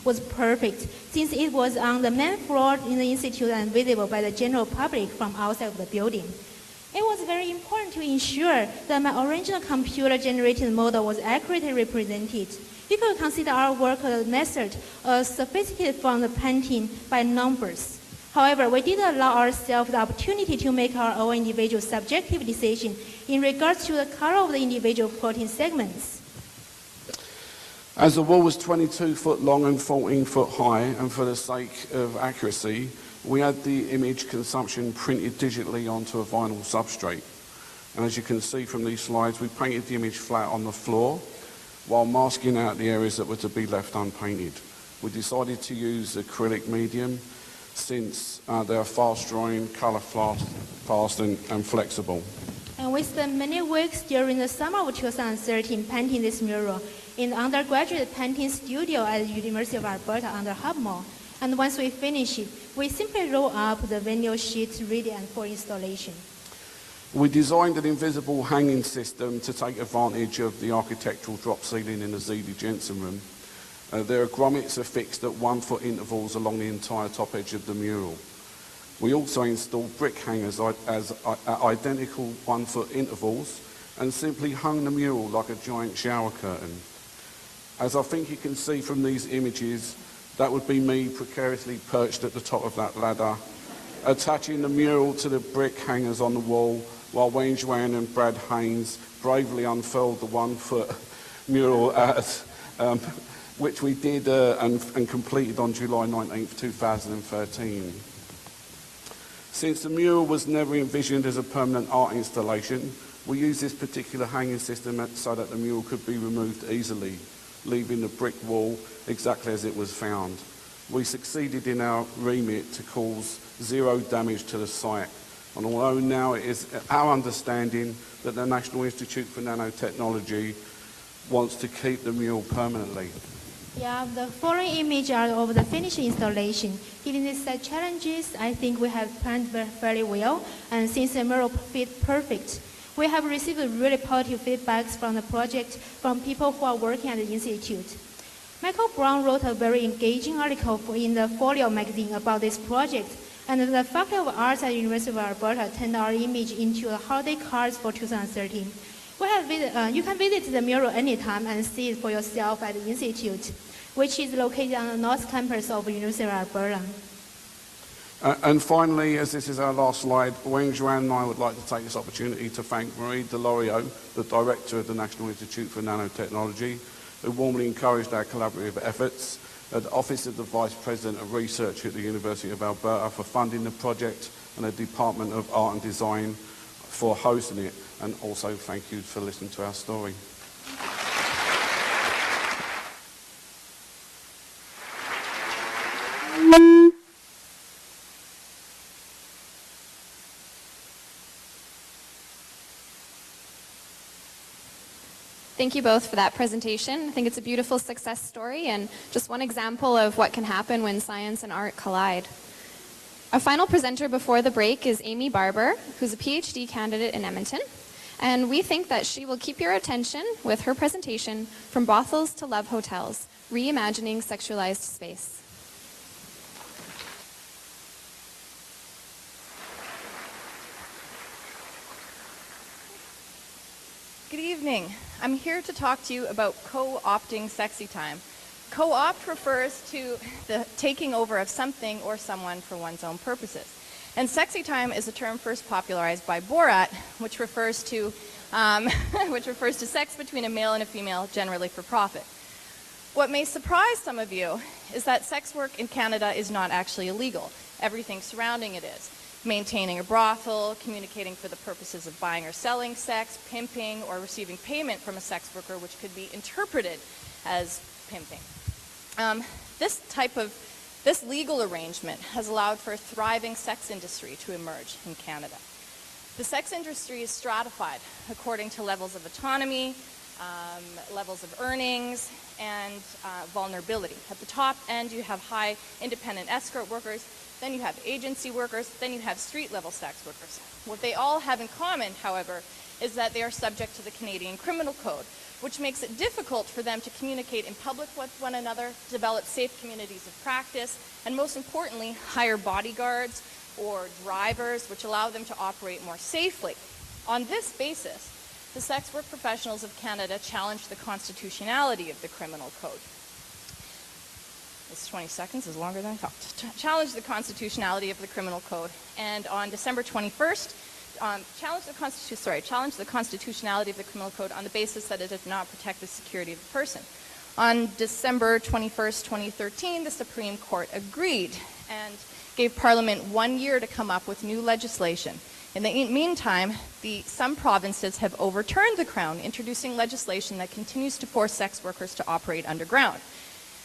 S9: was perfect, since it was on the main floor in the Institute and visible by the general public from outside of the building. It was very important to ensure that my original computer-generated model was accurately represented. You could consider our work a method, a sophisticated form of painting by numbers. However, we did allow ourselves the opportunity to make our own individual subjective decision in regards to the color of the individual protein segments.
S8: As the wall was 22 foot long and 14 foot high, and for the sake of accuracy, we had the image consumption printed digitally onto a vinyl substrate. And as you can see from these slides, we painted the image flat on the floor while masking out the areas that were to be left unpainted. We decided to use acrylic medium since they are fast-drying, colour fast and flexible.
S9: And we spent many weeks during the summer of 2013 painting this mural in the undergraduate painting studio at the University of Alberta under Hub Mall. And once we finish it, we simply roll up the vinyl sheets ready and for installation.
S8: We designed an invisible hanging system to take advantage of the architectural drop ceiling in the Z.D. Jensen Room. There are grommets affixed at 1 foot intervals along the entire top edge of the mural. We also installed brick hangers at identical 1 foot intervals and simply hung the mural like a giant shower curtain. As I think you can see from these images, that would be me precariously perched at the top of that ladder, attaching the mural to the brick hangers on the wall, while Wayne Zhuan and Brad Haynes bravely unfurled the 1-foot mural which we did and completed on July 19, 2013. Since the mural was never envisioned as a permanent art installation, we used this particular hanging system so that the mural could be removed easily, leaving the brick wall exactly as it was found. We succeeded in our remit to cause zero damage to the site, and although now it is our understanding that the National Institute for Nanotechnology wants to keep the mural permanently.
S9: Yeah, the following images are of the finished installation. Given these challenges, I think we have planned very well, and since the mural fit perfect, we have received really positive feedbacks from the project from people who are working at the Institute. Michael Brown wrote a very engaging article in the Folio magazine about this project, and the Faculty of Arts at the University of Alberta turned our image into a holiday cards for 2013. You can visit the mural anytime and see it for yourself at the Institute, which is located on the north campus of the University of Alberta.
S8: And finally, as this is our last slide, Wayne Zhuan and I would like to take this opportunity to thank Marie Delorio, the Director of the National Institute for Nanotechnology, who warmly encouraged our collaborative efforts, at the Office of the Vice President of Research at the University of Alberta for funding the project, and the Department of Art and Design for hosting it. And also thank you for listening to our story.
S2: Thank you both for that presentation. I think it's a beautiful success story and just one example of what can happen when science and art collide. Our final presenter before the break is Amy Barber, who's a PhD candidate in Edmonton. And we think that she will keep your attention with her presentation, From Brothels to Love Hotels, Reimagining Sexualized Space.
S10: Good evening. I'm here to talk to you about co-opting sexy time. Co-opt refers to the taking over of something or someone for one's own purposes. And sexy time is a term first popularized by Borat, which refers to sex between a male and a female, generally for profit. What may surprise some of you is that sex work in Canada is not actually illegal. Everything surrounding it is. Maintaining a brothel, communicating for the purposes of buying or selling sex, pimping, or receiving payment from a sex worker, which could be interpreted as pimping. This legal arrangement has allowed for a thriving sex industry to emerge in Canada. The sex industry is stratified according to levels of autonomy, levels of earnings, and vulnerability. At the top end, you have high independent escort workers, then you have agency workers, then you have street-level sex workers. What they all have in common, however, is that they are subject to the Canadian Criminal Code, which makes it difficult for them to communicate in public with one another, develop safe communities of practice, and most importantly, hire bodyguards or drivers, which allow them to operate more safely. On this basis, the sex work professionals of Canada challenged the constitutionality of the Criminal Code. This 20 seconds is longer than I thought. Challenged the constitutionality of the Criminal Code, and on December 21st, challenged the constitutionality of the Criminal Code on the basis that it did not protect the security of the person. On December 21st, 2013, the Supreme Court agreed and gave Parliament 1 year to come up with new legislation. In the meantime, some provinces have overturned the Crown, introducing legislation that continues to force sex workers to operate underground.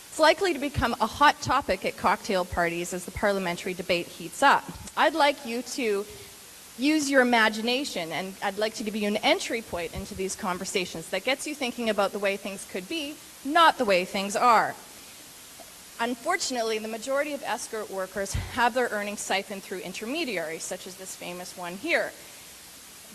S10: It's likely to become a hot topic at cocktail parties as the parliamentary debate heats up. I'd like you to use your imagination, and I'd like to give you an entry point into these conversations that gets you thinking about the way things could be, not the way things are. Unfortunately, the majority of escort workers have their earnings siphoned through intermediaries, such as this famous one here.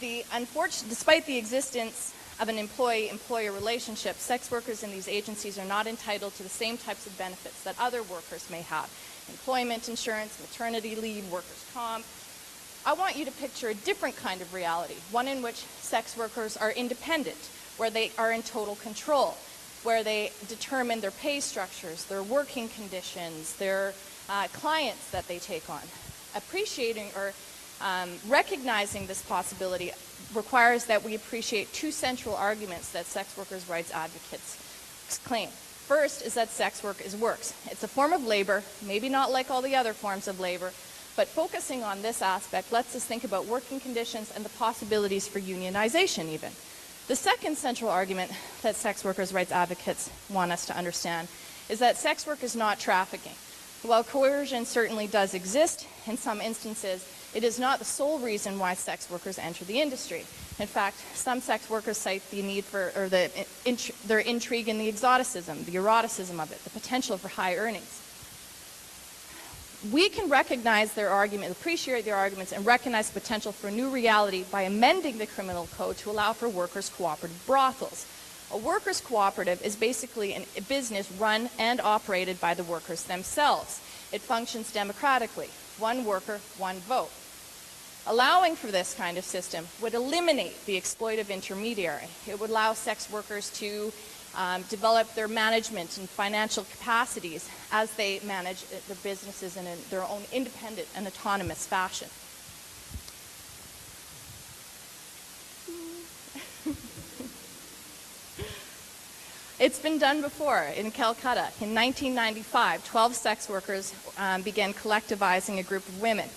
S10: Despite the existence of an employee-employer relationship, sex workers in these agencies are not entitled to the same types of benefits that other workers may have. Employment insurance, maternity leave, workers' comp. I want you to picture a different kind of reality, one in which sex workers are independent, where they are in total control. where they determine their pay structures, their working conditions, their clients that they take on. Appreciating or recognizing this possibility requires that we appreciate two central arguments that sex workers' rights advocates claim. First is that sex work is works. It's a form of labor, maybe not like all the other forms of labor, but focusing on this aspect lets us think about working conditions and the possibilities for unionization even. The second central argument that sex workers' rights advocates want us to understand is that sex work is not trafficking. While coercion certainly does exist in some instances, it is not the sole reason why sex workers enter the industry. In fact, some sex workers cite the need for, or their intrigue in the exoticism, the eroticism of it, the potential for high earnings. We can recognize their argument, appreciate their arguments, and recognize the potential for a new reality by amending the criminal code to allow for workers' cooperative brothels. A workers' cooperative is basically a business run and operated by the workers themselves. It functions democratically. One worker, one vote. Allowing for this kind of system would eliminate the exploitive intermediary. It would allow sex workers to develop their management and financial capacities as they manage their businesses in their own independent and autonomous fashion. It's been done before in Calcutta. In 1995, 12 sex workers began collectivizing a group of women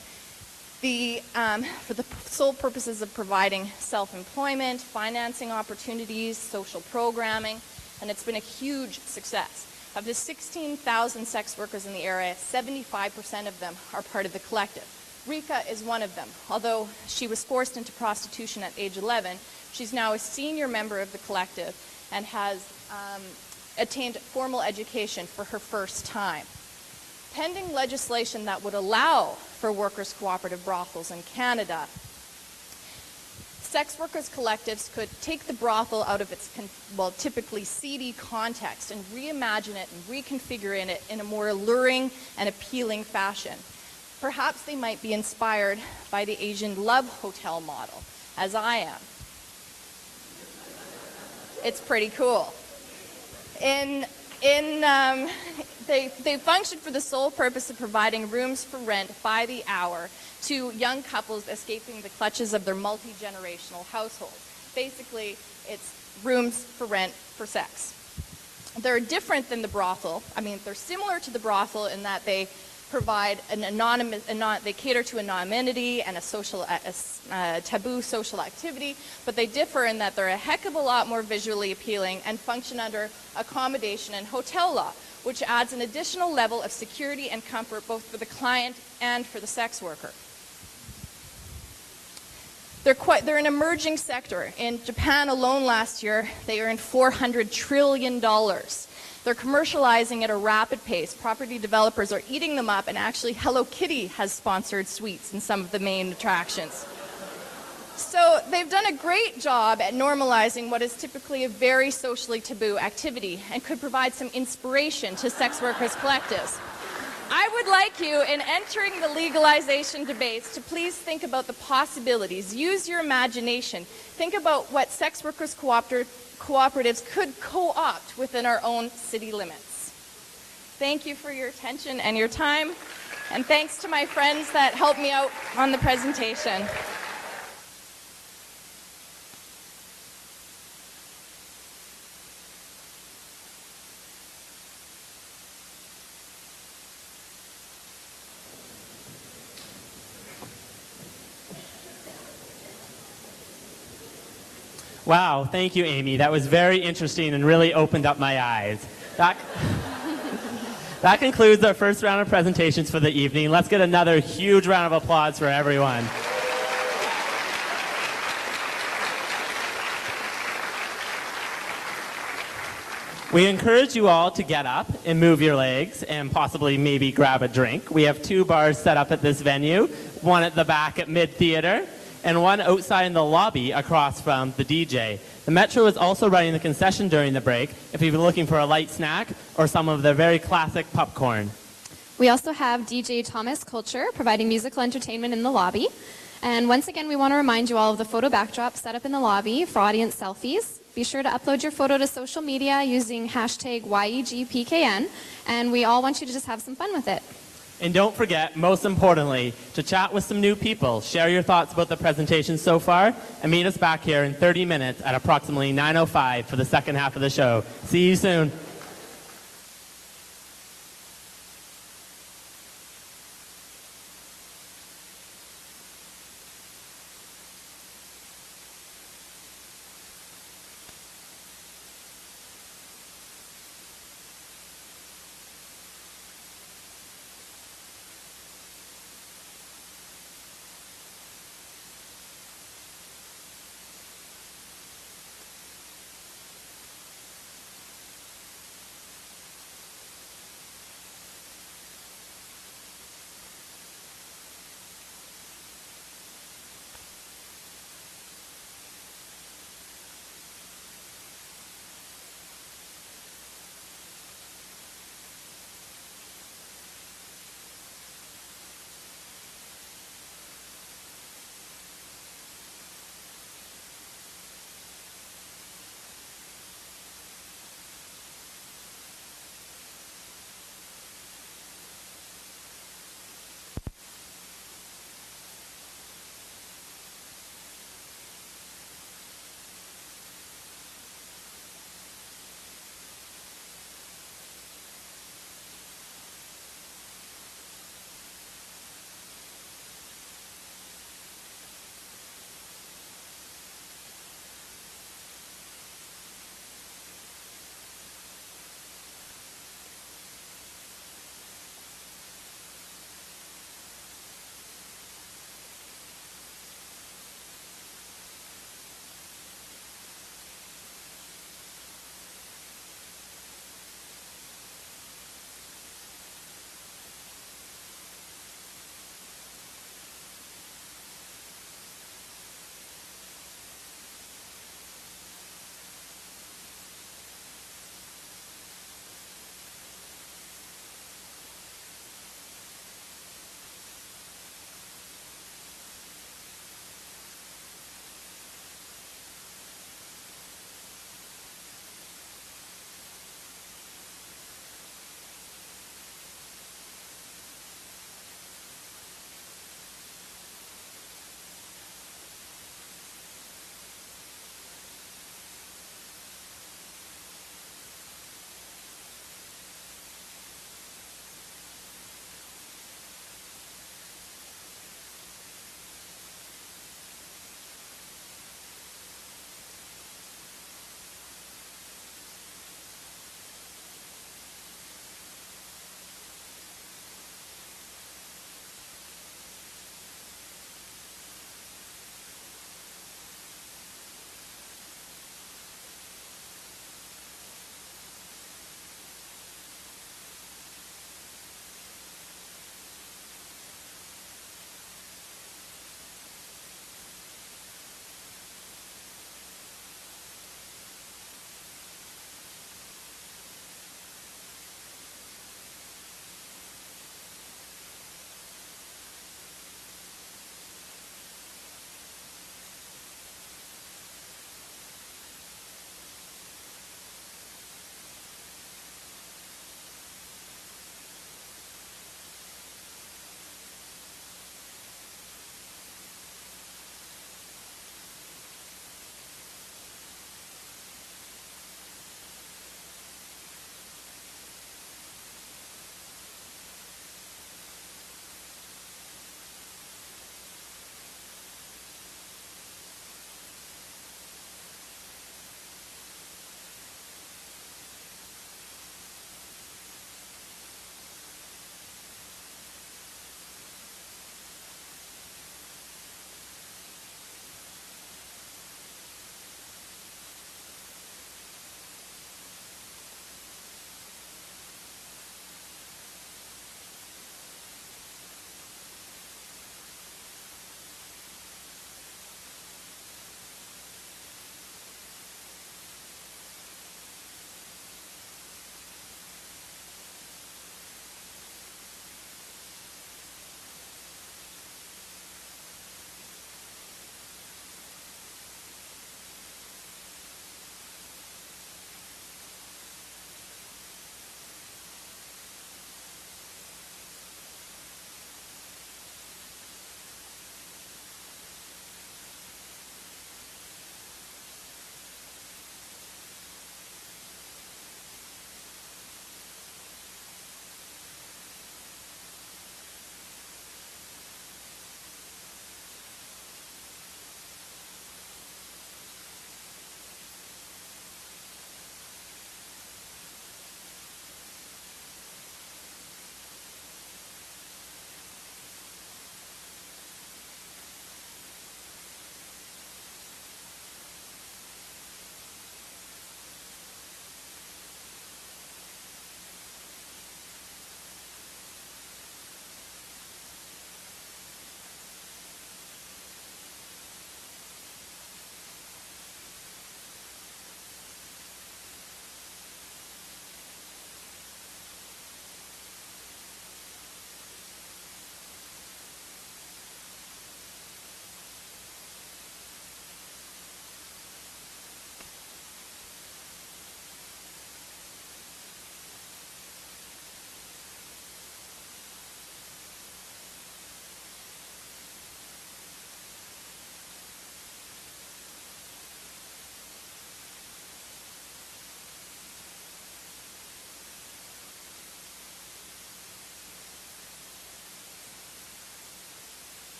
S10: for the sole purposes of providing self-employment, financing opportunities, social programming, and it's been a huge success. Of the 16,000 sex workers in the area, 75% of them are part of the collective. Rika is one of them. Although she was forced into prostitution at age 11, she's now a senior member of the collective and has attained formal education for her first time. Pending legislation that would allow for workers' cooperative brothels in Canada, sex workers' collectives could take the brothel out of its, typically seedy context and reimagine it and reconfigure it in a more alluring and appealing fashion. Perhaps they might be inspired by the Asian love hotel model, as I am. It's pretty cool. They function for the sole purpose of providing rooms for rent by the hour to young couples escaping the clutches of their multi-generational household. Basically, it's rooms for rent for sex. They're different than the brothel. I mean, they're similar to the brothel in that they provide they cater to anonymity and a taboo social activity, but they differ in that they're a heck of a lot more visually appealing and function under accommodation and hotel law, which adds an additional level of security and comfort both for the client and for the sex worker. They're an emerging sector. In Japan alone last year, they earned $400 trillion. They're commercializing at a rapid pace. Property developers are eating them up, and actually Hello Kitty has sponsored suites in some of the main attractions. So they've done a great job at normalizing what is typically a very socially taboo activity and could provide some inspiration to sex workers' collectives. I would like you, in entering the legalization debates, to please think about the possibilities. Use your imagination. Think about what sex workers' cooperatives could co-opt within our own city limits. Thank you for your attention and your time, and thanks to my friends that helped me out on the presentation.
S1: Wow, thank you, Amy. That was very interesting and really opened up my eyes. That concludes our first round of presentations for the evening. Let's get another huge round of applause for everyone. We encourage you all to get up and move your legs and possibly maybe grab a drink. We have 2 bars set up at this venue, one at the back at Mid-Theater, and one outside in the lobby across from the DJ. The Metro is also running the concession during the break if you're looking for a light snack or some of their very classic popcorn.
S2: We also have DJ Thomas Culture providing musical entertainment in the lobby. And once again, we want to remind you all of the photo backdrops set up in the lobby for audience selfies. Be sure to upload your photo to social media using hashtag YEGPKN, and we all want you to just have some fun with it.
S1: And don't forget, most importantly, to chat with some new people, share your thoughts about the presentation so far, and meet us back here in 30 minutes at approximately 9:05 for the second half of the show. See you soon.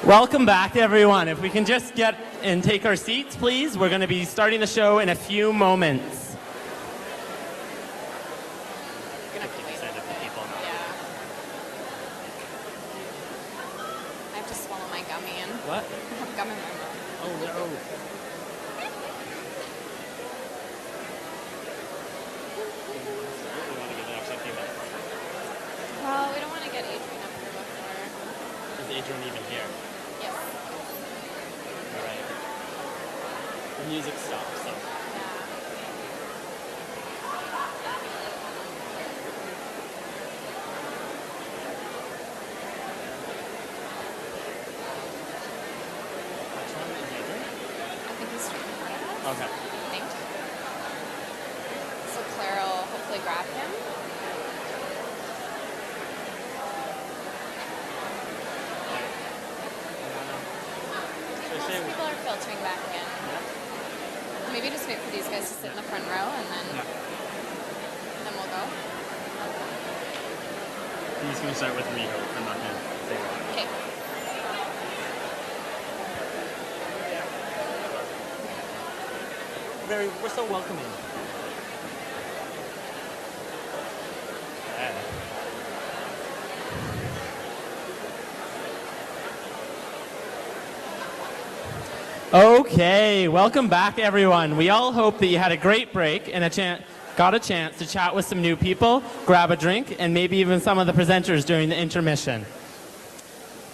S1: Welcome back, everyone. If we can just get and take our seats, please. We're going to be starting the show in a few moments.
S2: We're gonna have to wait. Yeah. I have to swallow my gummy and
S1: What?
S2: I have gum in my mouth.
S1: Oh, no.
S2: Well, we don't want to get Adrian up here before.
S1: Is Adrian even here?
S2: Yes.
S1: All right. The music stopped, so. Which one is Adrian?
S2: I think he's straight in front of us.
S1: Okay.
S2: I think. So Claire will hopefully grab him. Most people are filtering back in. Maybe just wait for these guys to sit in the front row and then we'll go.
S1: He's going to start with Riho. I'm not going to say that.
S2: Okay.
S1: We're so welcoming. Yeah. Okay, welcome back, everyone. We all hope that you had a great break and got a chance to chat with some new people, grab a drink, and maybe even some of the presenters during the intermission.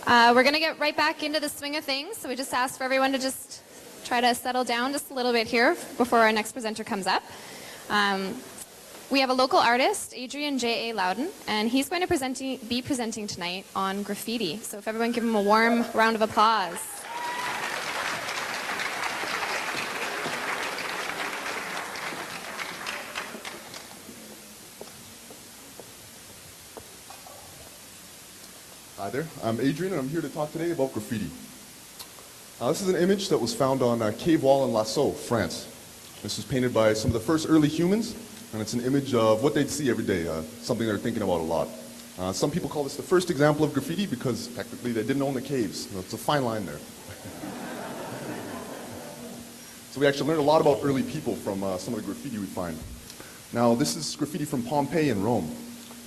S2: We're going to get right back into the swing of things, so we just ask for everyone to just try to settle down just a little bit here before our next presenter comes up. We have a local artist, Adrian J.A. Loudon, and he's going to be presenting tonight on graffiti. So if everyone give him a warm round of applause.
S11: Hi there, I'm Adrian and I'm here to talk today about graffiti. This is an image that was found on a cave wall in Lascaux, France. This was painted by some of the first early humans, and it's an image of what they'd see every day, something they're thinking about a lot. Some people call this the first example of graffiti because technically they didn't own the caves. It's a fine line there. So we actually learned a lot about early people from some of the graffiti we find. Now this is graffiti from Pompeii in Rome.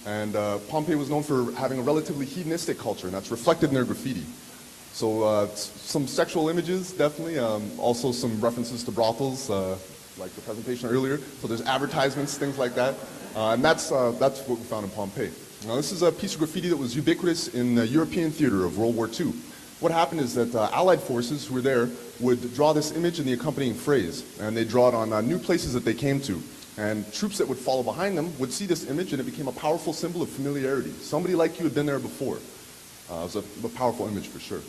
S11: And Pompeii was known for having a relatively hedonistic culture, and that's reflected in their graffiti. So some sexual images, definitely. Also some references to brothels, like the presentation earlier. So there's advertisements, things like that. And that's what we found in Pompeii. Now this is a piece of graffiti that was ubiquitous in the European theater of World War II. What happened is that Allied forces who were there would draw this image and the accompanying phrase, and they'd draw it on new places that they came to. And troops that would follow behind them would see this image, and it became a powerful symbol of familiarity. Somebody like you had been there before. It was a powerful image for sure.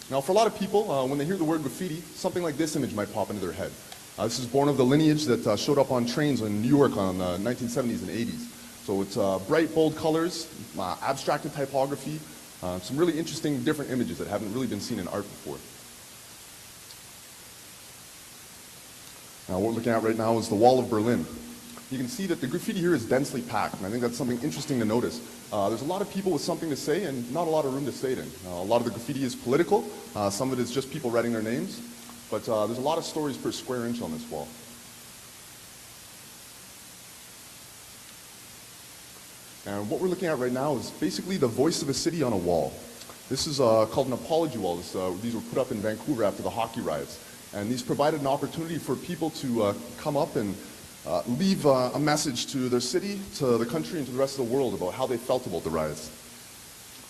S11: Now, for a lot of people, when they hear the word graffiti, something like this image might pop into their head. This is born of the lineage that showed up on trains in New York on 1970s and 80s. So it's bright, bold colors, abstracted typography, some really interesting, different images that haven't really been seen in art before. Now, what we're looking at right now is the Wall of Berlin. You can see that the graffiti here is densely packed, and I think that's something interesting to notice. There's a lot of people with something to say and not a lot of room to say it in. A lot of the graffiti is political. Some of it is just people writing their names. But there's a lot of stories per square inch on this wall. And what we're looking at right now is basically the voice of a city on a wall. This is called an apology wall. These were put up in Vancouver after the hockey riots. And these provided an opportunity for people to come up and leave a message to their city, to the country, and to the rest of the world about how they felt about the riots.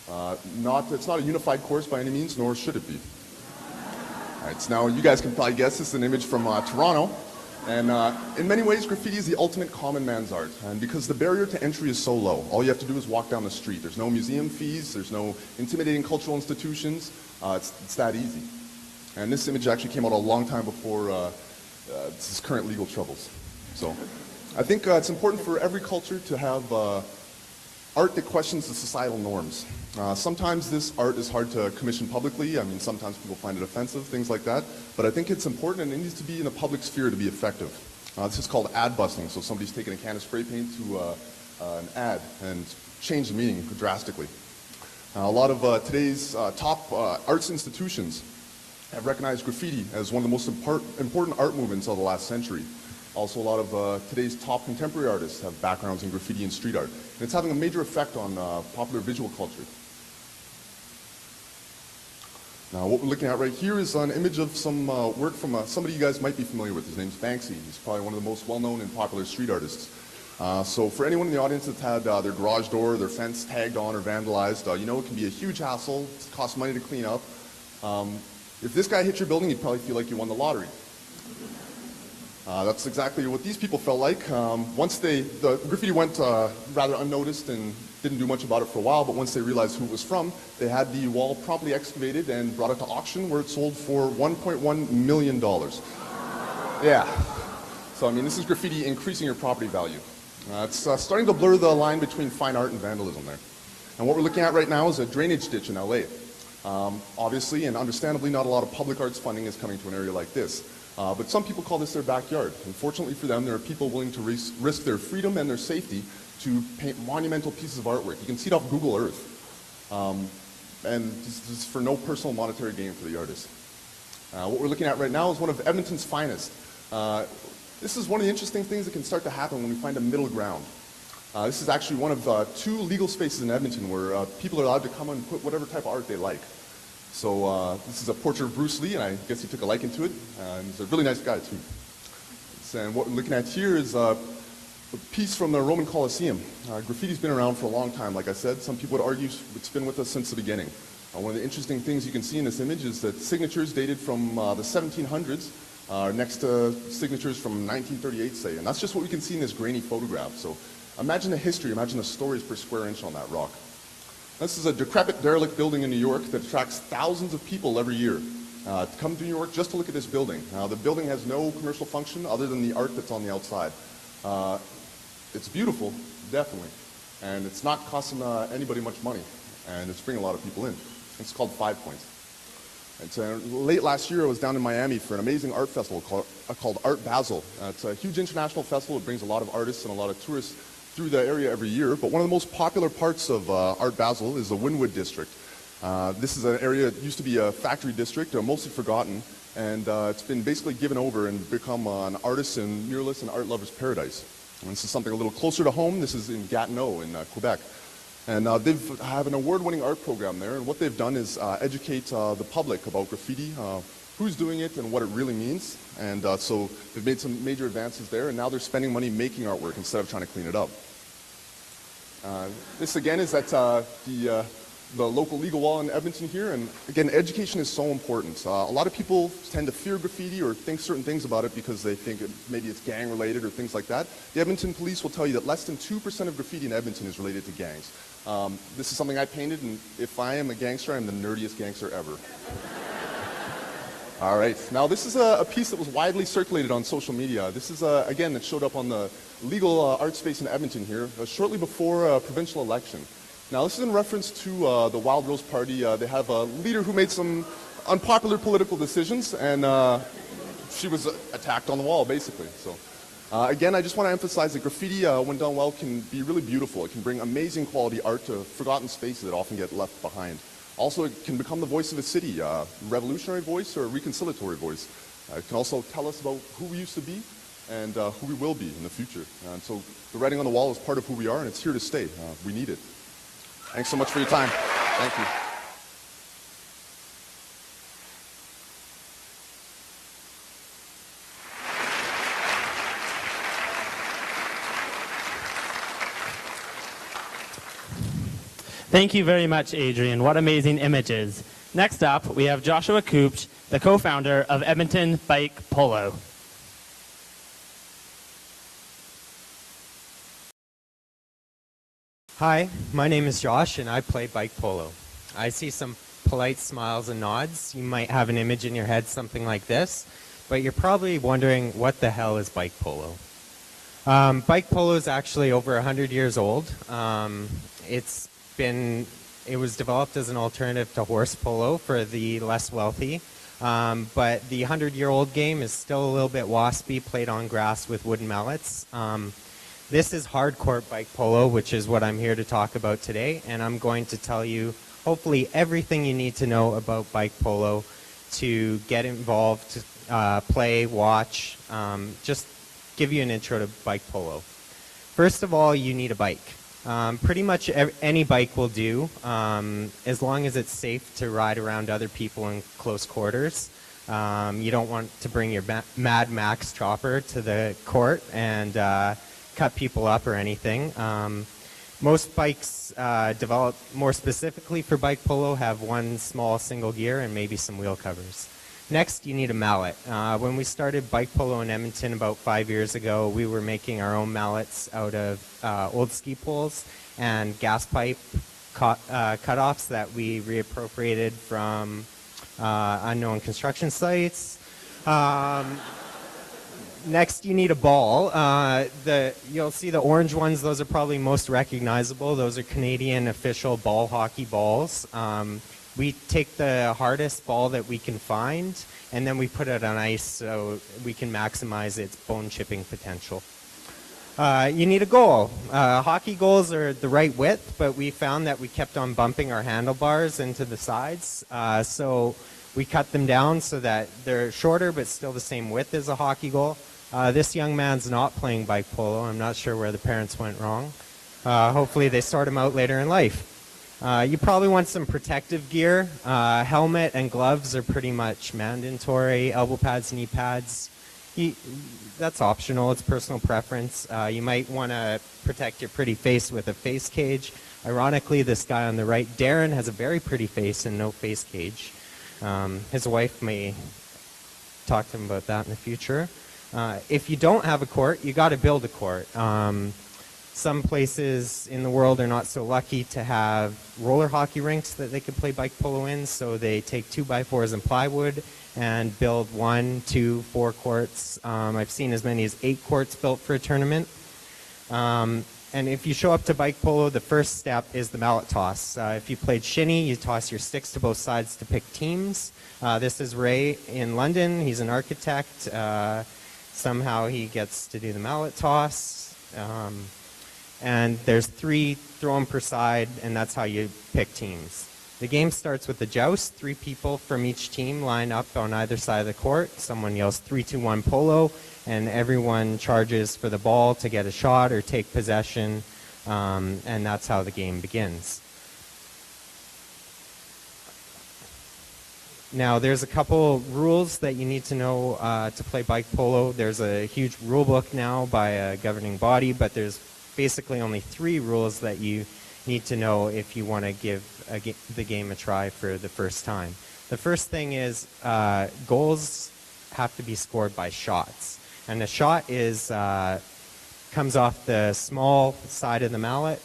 S11: It's not a unified course by any means, nor should it be. All right, so now you guys can probably guess this is an image from Toronto. And in many ways, graffiti is the ultimate common man's art. And because the barrier to entry is so low, all you have to do is walk down the street. There's no museum fees, there's no intimidating cultural institutions. It's that easy. And this image actually came out a long time before this current legal troubles. So I think it's important for every culture to have art that questions the societal norms. Sometimes this art is hard to commission publicly. I mean, sometimes people find it offensive, things like that. But I think it's important and it needs to be in the public sphere to be effective. This is called ad busting. So somebody's taken a can of spray paint to an ad and changed the meaning drastically. A lot of today's top arts institutions have recognized graffiti as one of the most important art movements of the last century. Also, a lot of today's top contemporary artists have backgrounds in graffiti and street art. And it's having a major effect on popular visual culture. Now, what we're looking at right here is an image of some work from somebody you guys might be familiar with. His name's Banksy. He's probably one of the most well-known and popular street artists. So for anyone in the audience that's had their garage door or their fence tagged on or vandalized, you know it can be a huge hassle. It costs money to clean up. If this guy hit your building, you'd probably feel like you won the lottery. That's exactly what these people felt like. The graffiti went rather unnoticed and didn't do much about it for a while, but once they realized who it was from, they had the wall promptly excavated and brought it to auction where it sold for $1.1 million. Yeah. So, I mean, this is graffiti increasing your property value. It's starting to blur the line between fine art and vandalism there. And what we're looking at right now is a drainage ditch in LA. Obviously and understandably, not a lot of public arts funding is coming to an area like this. But some people call this their backyard. Unfortunately for them, there are people willing to risk their freedom and their safety to paint monumental pieces of artwork. You can see it off Google Earth. And this is for no personal monetary gain for the artist. What we're looking at right now is one of Edmonton's finest. This is one of the interesting things that can start to happen when we find a middle ground. This is actually one of 2 legal spaces in Edmonton where people are allowed to come and put whatever type of art they like. So this is a portrait of Bruce Lee, and I guess he took a liking to it. And he's a really nice guy, too. And what we're looking at here is a piece from the Roman Colosseum. Graffiti's been around for a long time, like I said. Some people would argue it's been with us since the beginning. One of the interesting things you can see in this image is that signatures dated from the 1700s are next to signatures from 1938, say. And that's just what we can see in this grainy photograph. So imagine the history, imagine the stories per square inch on that rock. This is a decrepit, derelict building in New York that attracts thousands of people every year to come to New York just to look at this building. The building has no commercial function other than the art that's on the outside. It's beautiful, definitely, and it's not costing anybody much money, and it's bringing a lot of people in. It's called 5 Points. And late last year, I was down in Miami for an amazing art festival called Art Basel. It's a huge international festival. It brings a lot of artists and a lot of tourists through the area every year, but one of the most popular parts of Art Basel is the Wynwood District. This is an area that used to be a factory district, mostly forgotten, and it's been basically given over and become an artist and muralist and art lover's paradise. And this is something a little closer to home. This is in Gatineau in Quebec. And they have an award-winning art program there, and what they've done is educate the public about graffiti, who's doing it and what it really means. And so they've made some major advances there, and now they're spending money making artwork instead of trying to clean it up. This again is at the local legal wall in Edmonton here, and again, education is so important. A lot of people tend to fear graffiti or think certain things about it because they think maybe it's gang related or things like that. The Edmonton police will tell you that less than 2% of graffiti in Edmonton is related to gangs. This is something I painted, and if I am a gangster, I'm the nerdiest gangster ever. All right, now this is a piece that was widely circulated on social media. This is, again, that showed up on the legal art space in Edmonton here shortly before a provincial election. Now this is in reference to the Wild Rose Party. They have a leader who made some unpopular political decisions, and she was attacked on the wall, basically. So again, I just want to emphasize that graffiti, when done well, can be really beautiful. It can bring amazing quality art to forgotten spaces that often get left behind. Also, it can become the voice of a city, a revolutionary voice or a reconciliatory voice. It can also tell us about who we used to be and who we will be in the future. And so the writing on the wall is part of who we are, and it's here to stay. We need it. Thanks so much for your time. Thank you.
S1: Thank you very much, Adrian. What amazing images. Next up, we have Joshua Kucha, the co-founder of Edmonton Bike Polo.
S12: Hi, my name is Josh, and I play bike polo. I see some polite smiles and nods. You might have an image in your head, something like this, but you're probably wondering, what the hell is bike polo? Bike polo is actually over 100 years old. It was developed as an alternative to horse polo for the less wealthy, but the 100-year-old game is still a little bit waspy, played on grass with wooden mallets. This is hardcore bike polo, which is what I'm here to talk about today, and I'm going to tell you, hopefully everything you need to know about bike polo to get involved, play, watch, just give you an intro to bike polo. First of all, you need a bike. Pretty much any bike will do, as long as it's safe to ride around other people in close quarters. You don't want to bring your Mad Max chopper to the court and cut people up or anything. Most bikes developed more specifically for bike polo have one small single gear and maybe some wheel covers. Next, you need a mallet. When we started bike polo in Edmonton about 5 years ago, we were making our own mallets out of old ski poles and gas pipe cutoffs that we reappropriated from unknown construction sites. Next, you need a ball. You'll see the orange ones. Those are probably most recognizable. Those are Canadian official ball hockey balls. We take the hardest ball that we can find, and then we put it on ice so we can maximize its bone chipping potential. You need a goal. Hockey goals are the right width, but we found that we kept on bumping our handlebars into the sides. So we cut them down so that they're shorter but still the same width as a hockey goal. This young man's not playing bike polo. I'm not sure where the parents went wrong. Hopefully they sort him out later in life. You probably want some protective gear. Helmet and gloves are pretty much mandatory. Elbow pads, knee pads. That's optional. It's personal preference. You might want to protect your pretty face with a face cage. Ironically, this guy on the right, Darren, has a very pretty face and no face cage. His wife may talk to him about that in the future. If you don't have a court, you got to build a court. Some places in the world are not so lucky to have roller hockey rinks that they can play bike polo in, so they take 2x4s and plywood and build 1, 2, 4 courts. I've seen as many as 8 courts built for a tournament. And if you show up to bike polo, the first step is the mallet toss. If you played shinny, you toss your sticks to both sides to pick teams. This is Ray in London. He's an architect. Somehow he gets to do the mallet toss. And there's 3 thrown per side, and that's how you pick teams. The game starts with a joust. 3 people from each team line up on either side of the court. Someone yells 3, 2, 1 polo, and everyone charges for the ball to get a shot or take possession, and that's how the game begins. Now, there's a couple rules that you need to know to play bike polo. There's a huge rule book now by a governing body, but there's basically only 3 rules that you need to know if you want to give the game a try for the first time. The first thing is goals have to be scored by shots. And the shot comes off the small side of the mallet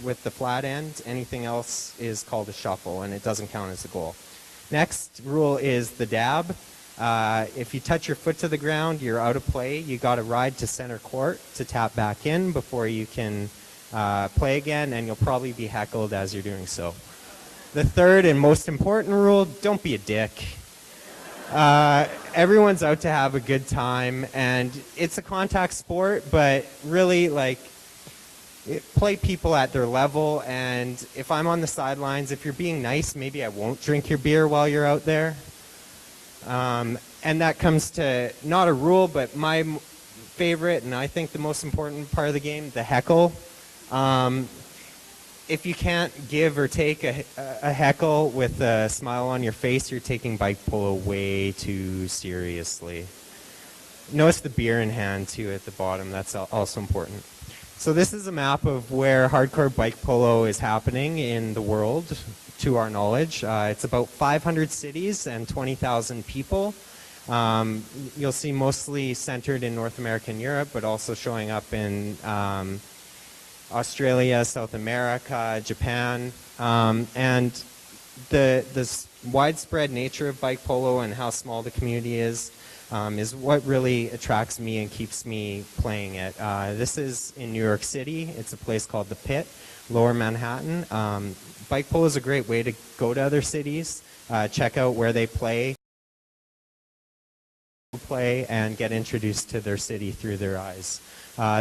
S12: with the flat end. Anything else is called a shuffle, and it doesn't count as a goal. Next rule is the dab. If you touch your foot to the ground, you're out of play. You got to ride to center court to tap back in before you can play again, and you'll probably be heckled as you're doing so. The third and most important rule, don't be a dick. Everyone's out to have a good time, and it's a contact sport, but really, play people at their level, and if I'm on the sidelines, if you're being nice, maybe I won't drink your beer while you're out there. And that comes to not a rule, but my favorite, and I think the most important part of the game, the heckle. If you can't give or take a heckle with a smile on your face, you're taking bike polo way too seriously. Notice the beer in hand, too, at the bottom. That's also important. So this is a map of where hardcore bike polo is happening in the world, to our knowledge. It's about 500 cities and 20,000 people. You'll see mostly centered in North America and Europe, but also showing up in Australia, South America, Japan. And the widespread nature of bike polo and how small the community is what really attracts me and keeps me playing it. This is in New York City. It's a place called the Pit, Lower Manhattan. Bike polo is a great way to go to other cities, check out where they play, and get introduced to their city through their eyes.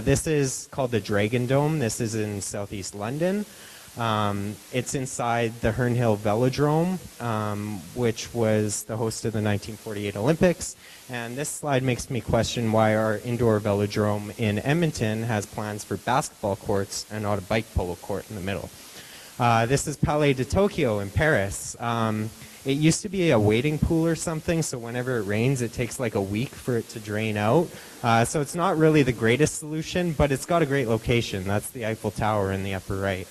S12: This is called the Dragon Dome. This is in southeast London. It's inside the Herne Hill Velodrome, which was the host of the 1948 Olympics. And this slide makes me question why our indoor velodrome in Edmonton has plans for basketball courts and not a bike polo court in the middle. This is Palais de Tokyo in Paris. It used to be a wading pool or something, so whenever it rains, it takes like a week for it to drain out. So it's not really the greatest solution, but it's got a great location. That's the Eiffel Tower in the upper right.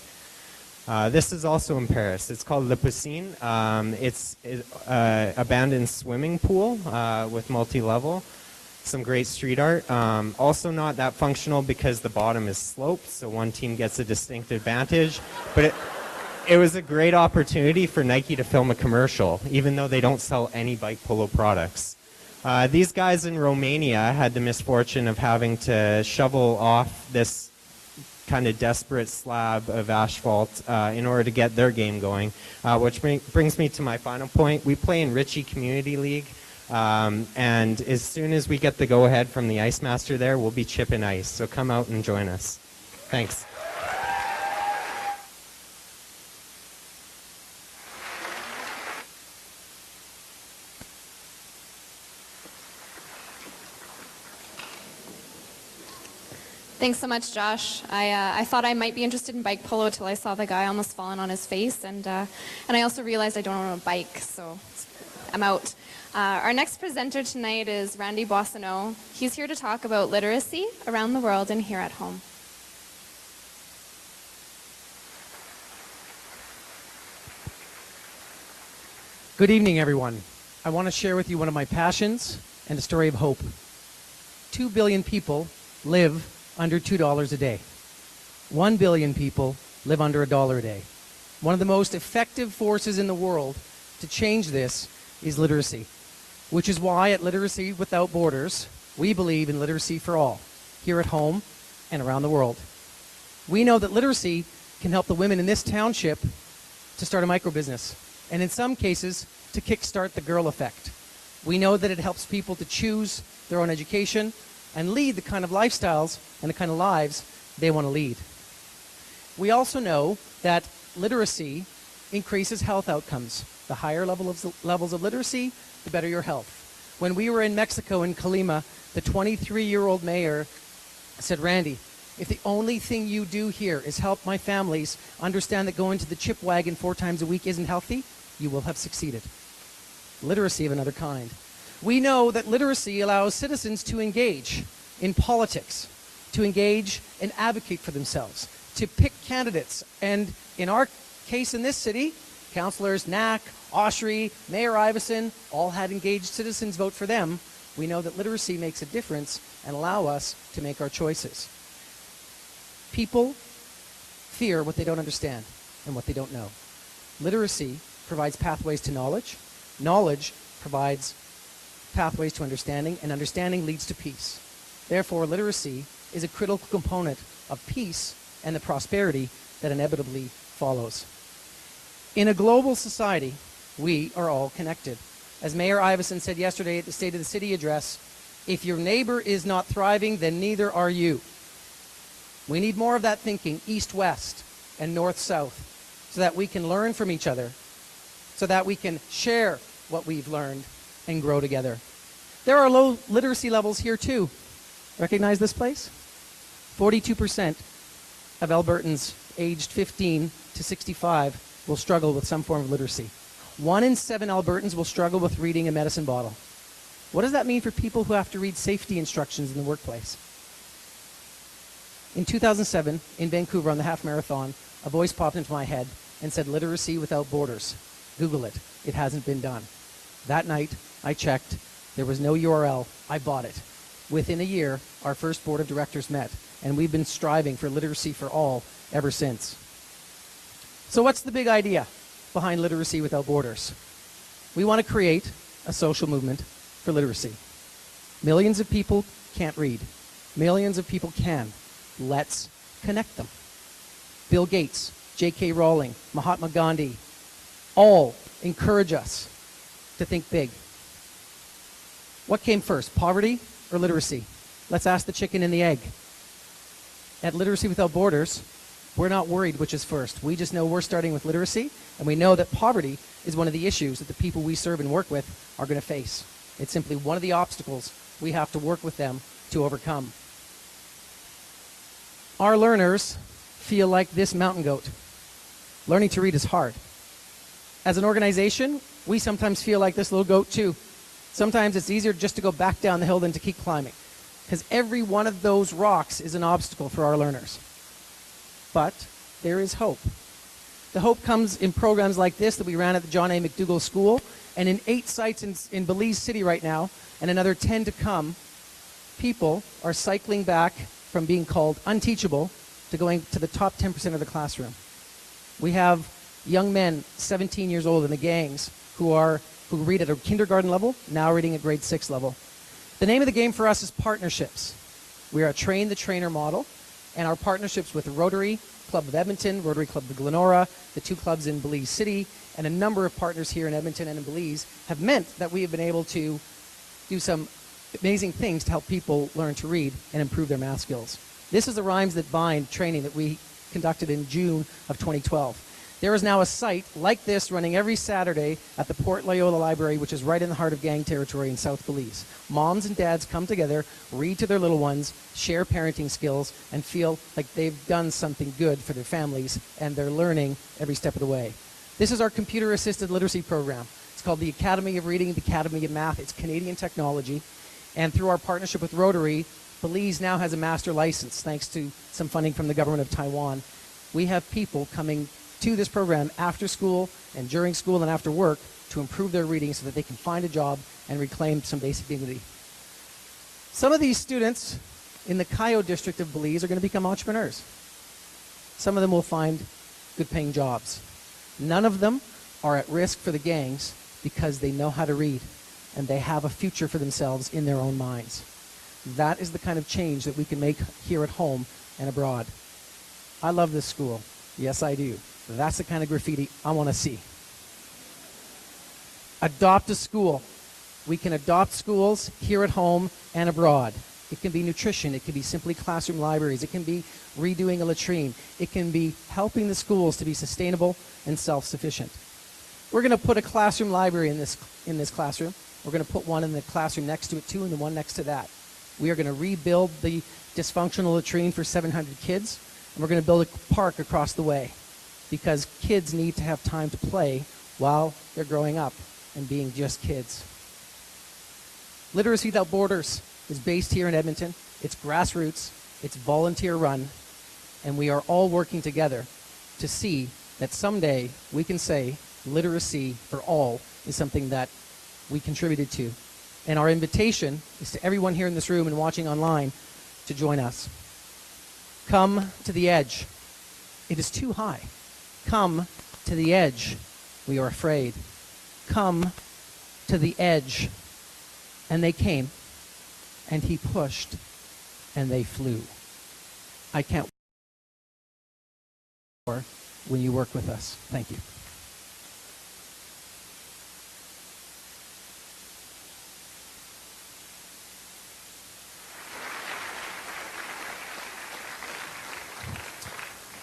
S12: This is also in Paris. It's called Le Piscine. It's an abandoned swimming pool with multi-level. Some great street art. Also not that functional because the bottom is sloped, so one team gets a distinct advantage. But it was a great opportunity for Nike to film a commercial, even though they don't sell any bike polo products. These guys in Romania had the misfortune of having to shovel off this kind of desperate slab of asphalt in order to get their game going, which brings me to my final point. We play in Ritchie Community League, and as soon as we get the go-ahead from the ice master there, we'll be chipping ice, so come out and join us. Thanks.
S2: Thanks so much, Josh. I thought I might be interested in bike polo till I saw the guy almost falling on his face, and I also realized I don't own a bike, so I'm out. Our next presenter tonight is Randy Boissonneau. He's here to talk about literacy around the world and here at home.
S13: Good evening, everyone. I want to share with you one of my passions and a story of hope. 2 billion people live under $2 a day. 1 billion people live under $1 a day. One of the most effective forces in the world to change this is literacy, which is why at Literacy Without Borders, we believe in literacy for all, here at home and around the world. We know that literacy can help the women in this township to start a microbusiness, and in some cases, to kickstart the girl effect. We know that it helps people to choose their own education and lead the kind of lifestyles and the kind of lives they want to lead. We also know that literacy increases health outcomes. The higher levels of literacy, the better your health. When we were in Mexico in Colima, the 23-year-old mayor said, Randy, if the only thing you do here is help my families understand that going to the chip wagon 4 times a week isn't healthy, you will have succeeded. Literacy of another kind. We know that literacy allows citizens to engage in politics, to engage and advocate for themselves, to pick candidates. And in our case in this city, councillors Knack, Oshry, Mayor Iveson, all had engaged citizens vote for them. We know that literacy makes a difference and allow us to make our choices. People fear what they don't understand and what they don't know. Literacy provides pathways to knowledge. Knowledge provides pathways to understanding, and understanding leads to peace. Therefore, literacy is a critical component of peace and the prosperity that inevitably follows. In a global society, we are all connected. As Mayor Iveson said yesterday at the State of the City address, if your neighbor is not thriving, then neither are you. We need more of that thinking, east-west and north-south, so that we can learn from each other, so that we can share what we've learned and grow together. There are low literacy levels here too. Recognize this place? 42% of Albertans aged 15 to 65 will struggle with some form of literacy. 1 in 7 Albertans will struggle with reading a medicine bottle. What does that mean for people who have to read safety instructions in the workplace? In 2007, in Vancouver on the half marathon, a voice popped into my head and said, Literacy Without Borders. Google it. It hasn't been done. That night, I checked. There was no URL. I bought it. Within a year, our first board of directors met, and we've been striving for literacy for all ever since. So what's the big idea behind Literacy Without Borders? We want to create a social movement for literacy. Millions of people can't read. Millions of people can. Let's connect them. Bill Gates, J.K. Rowling, Mahatma Gandhi, all encourage us to think big. What came first, poverty or literacy? Let's ask the chicken and the egg. At Literacy Without Borders, We're not worried which is first. We just know we're starting with literacy, and we know that poverty is one of the issues that the people we serve and work with are going to face. It's simply one of the obstacles we have to work with them to overcome. Our learners feel like this mountain goat. Learning to read is hard. As an organization, we sometimes feel like this little goat too. Sometimes it's easier just to go back down the hill than to keep climbing, because every one of those rocks is an obstacle for our learners. But there is hope. The hope comes in programs like this that we ran at the John A. McDougall School, and in 8 sites in Belize City right now, and another 10 to come. People are cycling back from being called unteachable to going to the top 10% of the classroom. We have young men, 17 years old, in the gangs who read at a kindergarten level, now reading at grade 6 level. The name of the game for us is partnerships. We are a train the trainer model, and our partnerships with the Rotary Club of Edmonton, Rotary Club of Glenora, the 2 clubs in Belize City, and a number of partners here in Edmonton and in Belize have meant that we have been able to do some amazing things to help people learn to read and improve their math skills. This is the Rhymes That Bind training that we conducted in June of 2012. There is now a site like this running every Saturday at the Port Loyola Library, which is right in the heart of gang territory in South Belize. Moms and dads come together, read to their little ones, share parenting skills, and feel like they've done something good for their families, and they're learning every step of the way. This is our computer-assisted literacy program. It's called the Academy of Reading, the Academy of Math. It's Canadian technology. And through our partnership with Rotary, Belize now has a master license, thanks to some funding from the government of Taiwan. We have people coming to this program after school and during school and after work to improve their reading so that they can find a job and reclaim some basic dignity. Some of these students in the Cayo district of Belize are going to become entrepreneurs. Some of them will find good paying jobs. None of them are at risk for the gangs because they know how to read and they have a future for themselves in their own minds. That is the kind of change that we can make here at home and abroad. I love this school. Yes, I do. That's the kind of graffiti I want to see. Adopt a school. We can adopt schools here at home and abroad. It can be nutrition. It can be simply classroom libraries. It can be redoing a latrine. It can be helping the schools to be sustainable and self-sufficient. We're going to put a classroom library in this classroom. We're going to put one in the classroom next to it too, and the one next to that. We are going to rebuild the dysfunctional latrine for 700 kids, and we're going to build a park across the way because kids need to have time to play while they're growing up and being just kids. Literacy Without Borders is based here in Edmonton. It's grassroots, it's volunteer run, and we are all working together to see that someday we can say literacy for all is something that we contributed to. And our invitation is to everyone here in this room and watching online to join us. Come to the edge. It is too high. Come to the edge. We are afraid. Come to the edge. And they came, and he pushed, and they flew. I can't wait when you work with us. Thank you.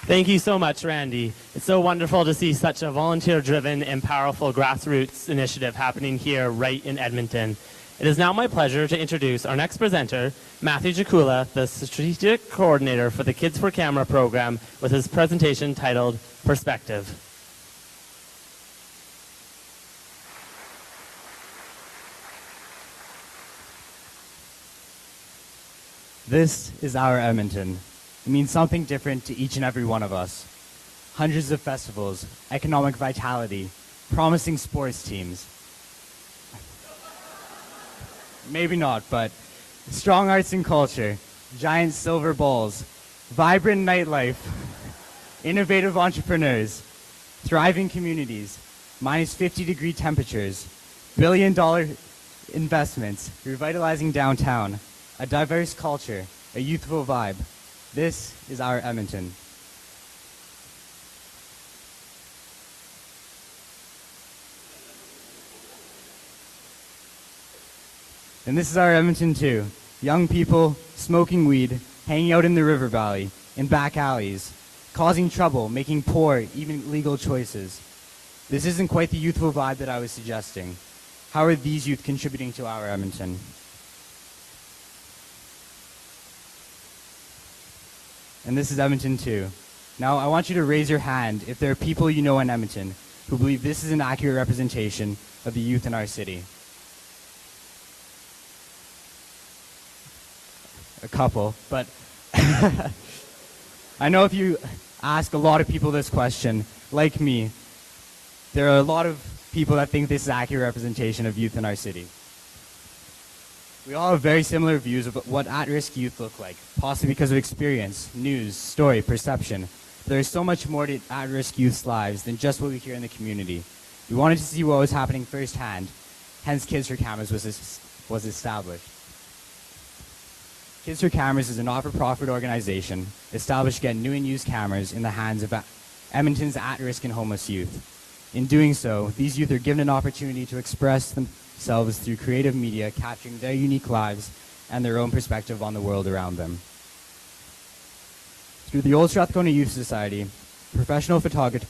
S1: Thank you so much, Randy. It's so wonderful to see such a volunteer-driven and powerful grassroots initiative happening here right in Edmonton. It is now my pleasure to introduce our next presenter, Matthew Jakula, the Strategic Coordinator for the Kids for Camera program, with his presentation titled Perspective.
S14: This is our Edmonton. It means something different to each and every one of us. Hundreds of festivals, economic vitality, promising sports teams. Maybe not, but strong arts and culture, giant silver bowls, vibrant nightlife, innovative entrepreneurs, thriving communities, minus 50-degree temperatures, billion-dollar investments, revitalizing downtown, a diverse culture, a youthful vibe. This is our Edmonton. And this is our Edmonton too. Young people smoking weed, hanging out in the river valley, in back alleys, causing trouble, making poor, even illegal choices. This isn't quite the youthful vibe that I was suggesting. How are these youth contributing to our Edmonton? And this is Edmonton too. Now I want you to raise your hand if there are people you know in Edmonton who believe this is an accurate representation of the youth in our city. A couple, but I know if you ask a lot of people this question, like me, there are a lot of people that think this is an accurate representation of youth in our city. We all have very similar views of what at-risk youth look like, possibly because of experience, news, story, perception. There is so much more to at-risk youth's lives than just what we hear in the community. We wanted to see what was happening firsthand, hence Kids for Cameras was established. Kids for Cameras is a not-for-profit organization established to get new and used cameras in the hands of Edmonton's at-risk and homeless youth. In doing so, these youth are given an opportunity to express themselves through creative media, capturing their unique lives and their own perspective on the world around them. Through the Old Strathcona Youth Society, professional photographers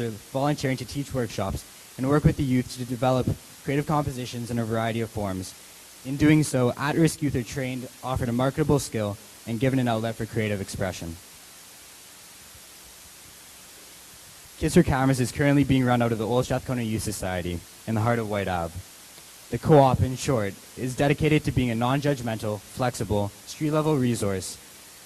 S14: are volunteering to teach workshops and work with the youth to develop creative compositions in a variety of forms. In doing so, at-risk youth are trained, offered a marketable skill, and given an outlet for creative expression. Kids for Cameras is currently being run out of the Old Strathcona Youth Society in the heart of White Ave. The co-op, in short, is dedicated to being a non-judgmental, flexible, street-level resource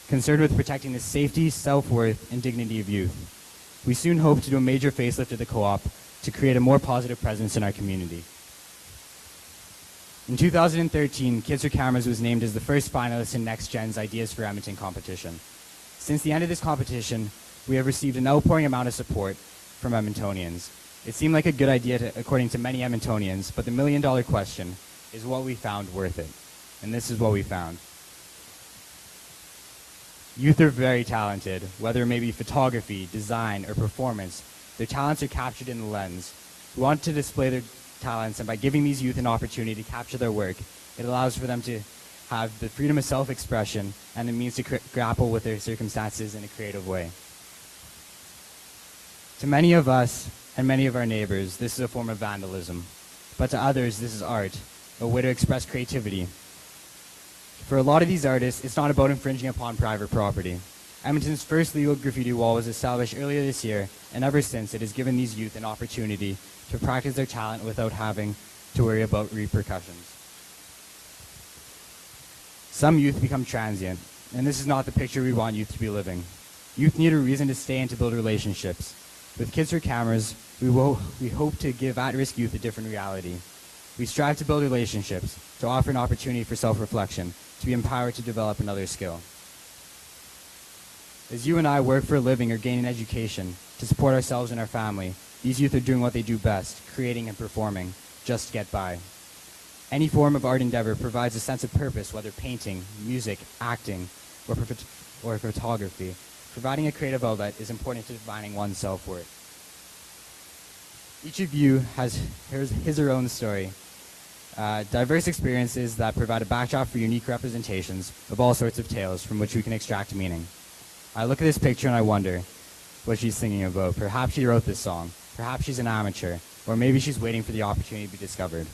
S14: concerned with protecting the safety, self-worth, and dignity of youth. We soon hope to do a major facelift of the co-op to create a more positive presence in our community. In 2013, Kids for Cameras was named as the first finalist in Next Gen's Ideas for Edmonton competition. Since the end of this competition, we have received an outpouring amount of support from Edmontonians. It seemed like a good idea according to many Edmontonians, but the million-dollar question is what we found worth it. And this is what we found. Youth are very talented, whether it may be photography, design, or performance. Their talents are captured in the lens. We want to display their talents, and by giving these youth an opportunity to capture their work, it allows for them to have the freedom of self-expression and the means to grapple with their circumstances in a creative way. To many of us and many of our neighbors, this is a form of vandalism. But to others, this is art, a way to express creativity. For a lot of these artists, it's not about infringing upon private property. Edmonton's first legal graffiti wall was established earlier this year, and ever since, it has given these youth an opportunity to practice their talent without having to worry about repercussions. Some youth become transient, and this is not the picture we want youth to be living. Youth need a reason to stay and to build relationships. With Kids for Cameras, we hope to give at-risk youth a different reality. We strive to build relationships, to offer an opportunity for self-reflection, to be empowered to develop another skill. As you and I work for a living or gain an education to support ourselves and our family, these youth are doing what they do best, creating and performing, just to get by. Any form of art endeavor provides a sense of purpose, whether painting, music, acting, or photography. Providing a creative outlet is important to defining one's self-worth. Each of you has his or her own story. Diverse experiences that provide a backdrop for unique representations of all sorts of tales from which we can extract meaning. I look at this picture and I wonder what she's thinking about. Perhaps she wrote this song. Perhaps she's an amateur. Or maybe she's waiting for the opportunity to be discovered.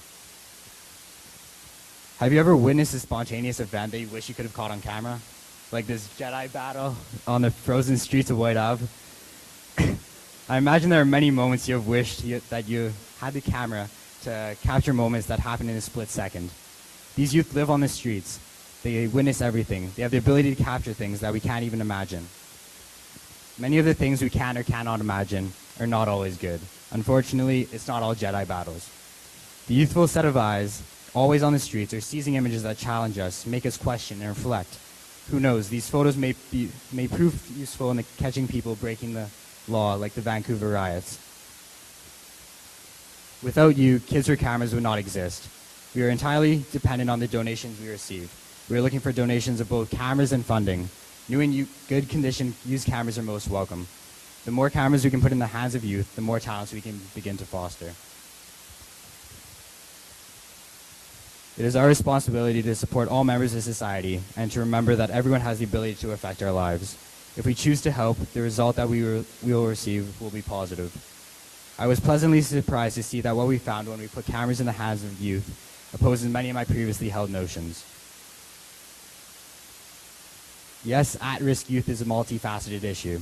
S14: Have you ever witnessed a spontaneous event that you wish you could have caught on camera? Like this Jedi battle on the frozen streets of White Ave? I imagine there are many moments you have wished that you had the camera to capture moments that happen in a split second. These youth live on the streets. They witness everything. They have the ability to capture things that we can't even imagine. Many of the things we can or cannot imagine are not always good. Unfortunately, it's not all Jedi battles. The youthful set of eyes, always on the streets, are seizing images that challenge us, make us question and reflect. Who knows, these photos may prove useful in catching people breaking the law, like the Vancouver riots. Without you, Kids for Cameras would not exist. We are entirely dependent on the donations we receive. We are looking for donations of both cameras and funding. New and good condition used cameras are most welcome. The more cameras we can put in the hands of youth, the more talents we can begin to foster. It is our responsibility to support all members of society and to remember that everyone has the ability to affect our lives. If we choose to help, the result that we will receive will be positive. I was pleasantly surprised to see that what we found when we put cameras in the hands of youth opposes many of my previously held notions. Yes, at-risk youth is a multifaceted issue,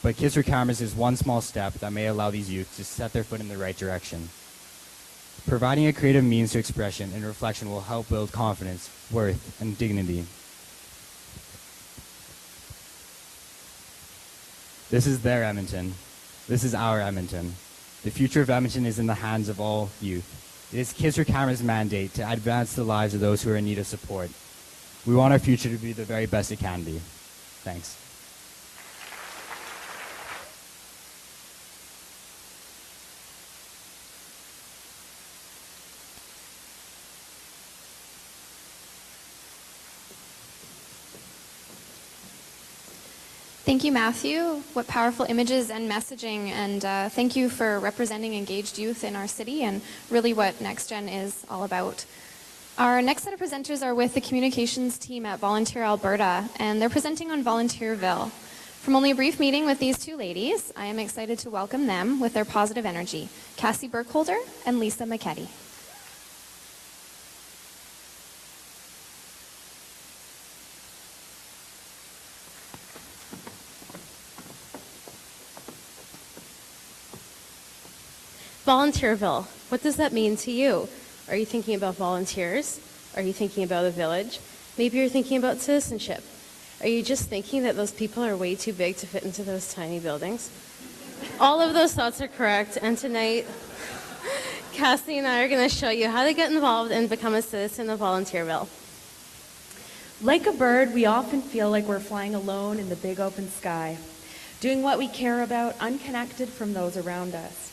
S14: but Kids for Cameras is one small step that may allow these youth to set their foot in the right direction. Providing a creative means to expression and reflection will help build confidence, worth, and dignity. This is their Edmonton. This is our Edmonton. The future of Edmonton is in the hands of all youth. It is Kids for Cameras' mandate to advance the lives of those who are in need of support. We want our future to be the very best it can be. Thanks.
S2: Thank you, Matthew. What powerful images and messaging, and thank you for representing engaged youth in our city and really what NextGen is all about. Our next set of presenters are with the communications team at Volunteer Alberta, and they're presenting on Volunteerville. From only a brief meeting with these two ladies, I am excited to welcome them with their positive energy, Cassie Burkholder and Lisa McKetty.
S15: Volunteerville, what does that mean to you? Are you thinking about volunteers? Are you thinking about a village? Maybe you're thinking about citizenship. Are you just thinking that those people are way too big to fit into those tiny buildings? All of those thoughts are correct, and tonight, Cassie and I are going to show you how to get involved and become a citizen of Volunteerville.
S16: Like a bird, we often feel like we're flying alone in the big open sky, doing what we care about, unconnected from those around us.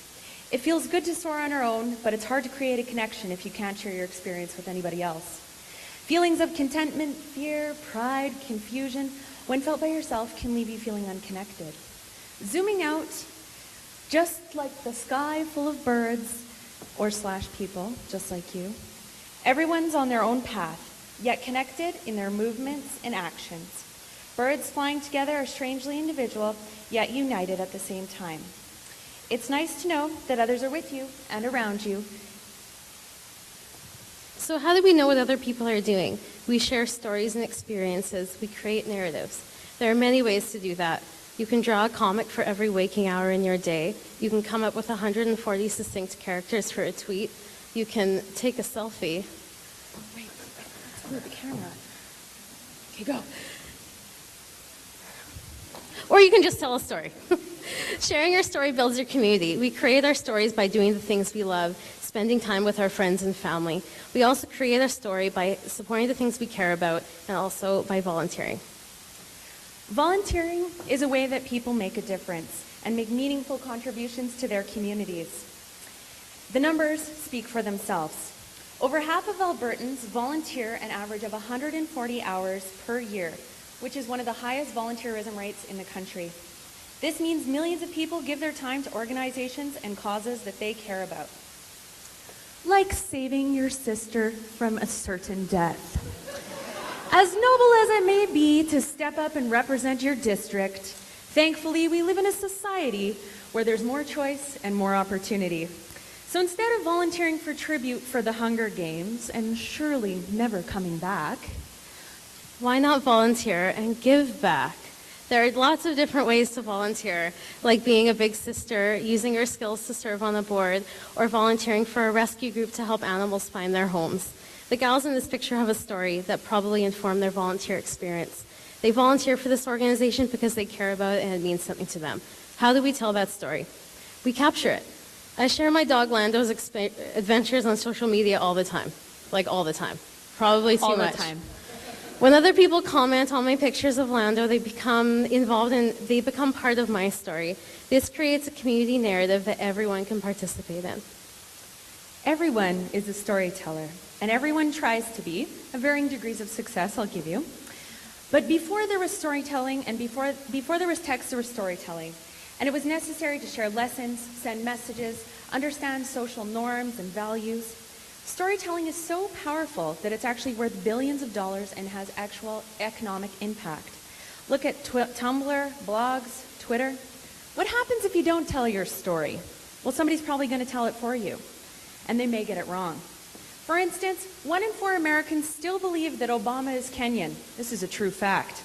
S16: It feels good to soar on our own, but it's hard to create a connection if you can't share your experience with anybody else. Feelings of contentment, fear, pride, confusion, when felt by yourself, can leave you feeling unconnected. Zooming out, just like the sky full of birds, or / people, just like you, everyone's on their own path, yet connected in their movements and actions. Birds flying together are strangely individual, yet united at the same time. It's nice to know that others are with you and around you.
S15: So how do we know what other people are doing? We share stories and experiences. We create narratives. There are many ways to do that. You can draw a comic for every waking hour in your day. You can come up with 140 succinct characters for a tweet. You can take a selfie.
S16: Wait, move the camera. Okay, go.
S15: Or you can just tell a story. Sharing your story builds your community. We create our stories by doing the things we love, spending time with our friends and family. We also create our story by supporting the things we care about and also by volunteering.
S16: Volunteering is a way that people make a difference and make meaningful contributions to their communities. The numbers speak for themselves. Over half of Albertans volunteer an average of 140 hours per year, which is one of the highest volunteerism rates in the country. This means millions of people give their time to organizations and causes that they care about. Like saving your sister from a certain death. As noble as it may be to step up and represent your district, thankfully we live in a society where there's more choice and more opportunity. So instead of volunteering for tribute for the Hunger Games, and surely never coming back,
S15: why not volunteer and give back? There are lots of different ways to volunteer, like being a big sister, using your skills to serve on a board, or volunteering for a rescue group to help animals find their homes. The gals in this picture have a story that probably informed their volunteer experience. They volunteer for this organization because they care about it and it means something to them. How do we tell that story? We capture it. I share my dog Lando's adventures on social media all the time. Like all the time. Probably too much.
S16: All the time.
S15: When other people comment on my pictures of Lando, they become involved and they become part of my story. This creates a community narrative that everyone can participate in.
S16: Everyone is a storyteller, and everyone tries to be, of varying degrees of success, I'll give you. But before there was storytelling, and before there was text, there was storytelling. And it was necessary to share lessons, send messages, understand social norms and values. Storytelling is so powerful that it's actually worth billions of dollars and has actual economic impact. Look at Tumblr, blogs, Twitter. What happens if you don't tell your story? Well, somebody's probably going to tell it for you, and they may get it wrong. For instance, 1 in 4 Americans still believe that Obama is Kenyan. This is a true fact.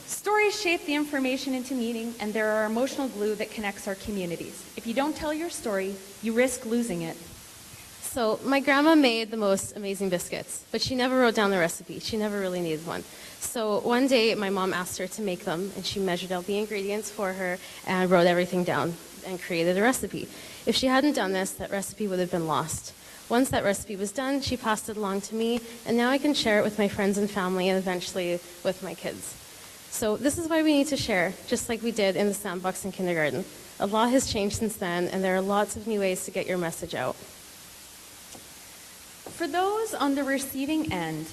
S16: Stories shape the information into meaning, and they're our emotional glue that connects our communities. If you don't tell your story, you risk losing it.
S15: So my grandma made the most amazing biscuits, but she never wrote down the recipe. She never really needed one. So one day my mom asked her to make them, and she measured out the ingredients for her and wrote everything down and created a recipe. If she hadn't done this, that recipe would have been lost. Once that recipe was done, she passed it along to me, and now I can share it with my friends and family and eventually with my kids. So this is why we need to share, just like we did in the sandbox in kindergarten. A lot has changed since then, and there are lots of new ways to get your message out.
S16: For those on the receiving end,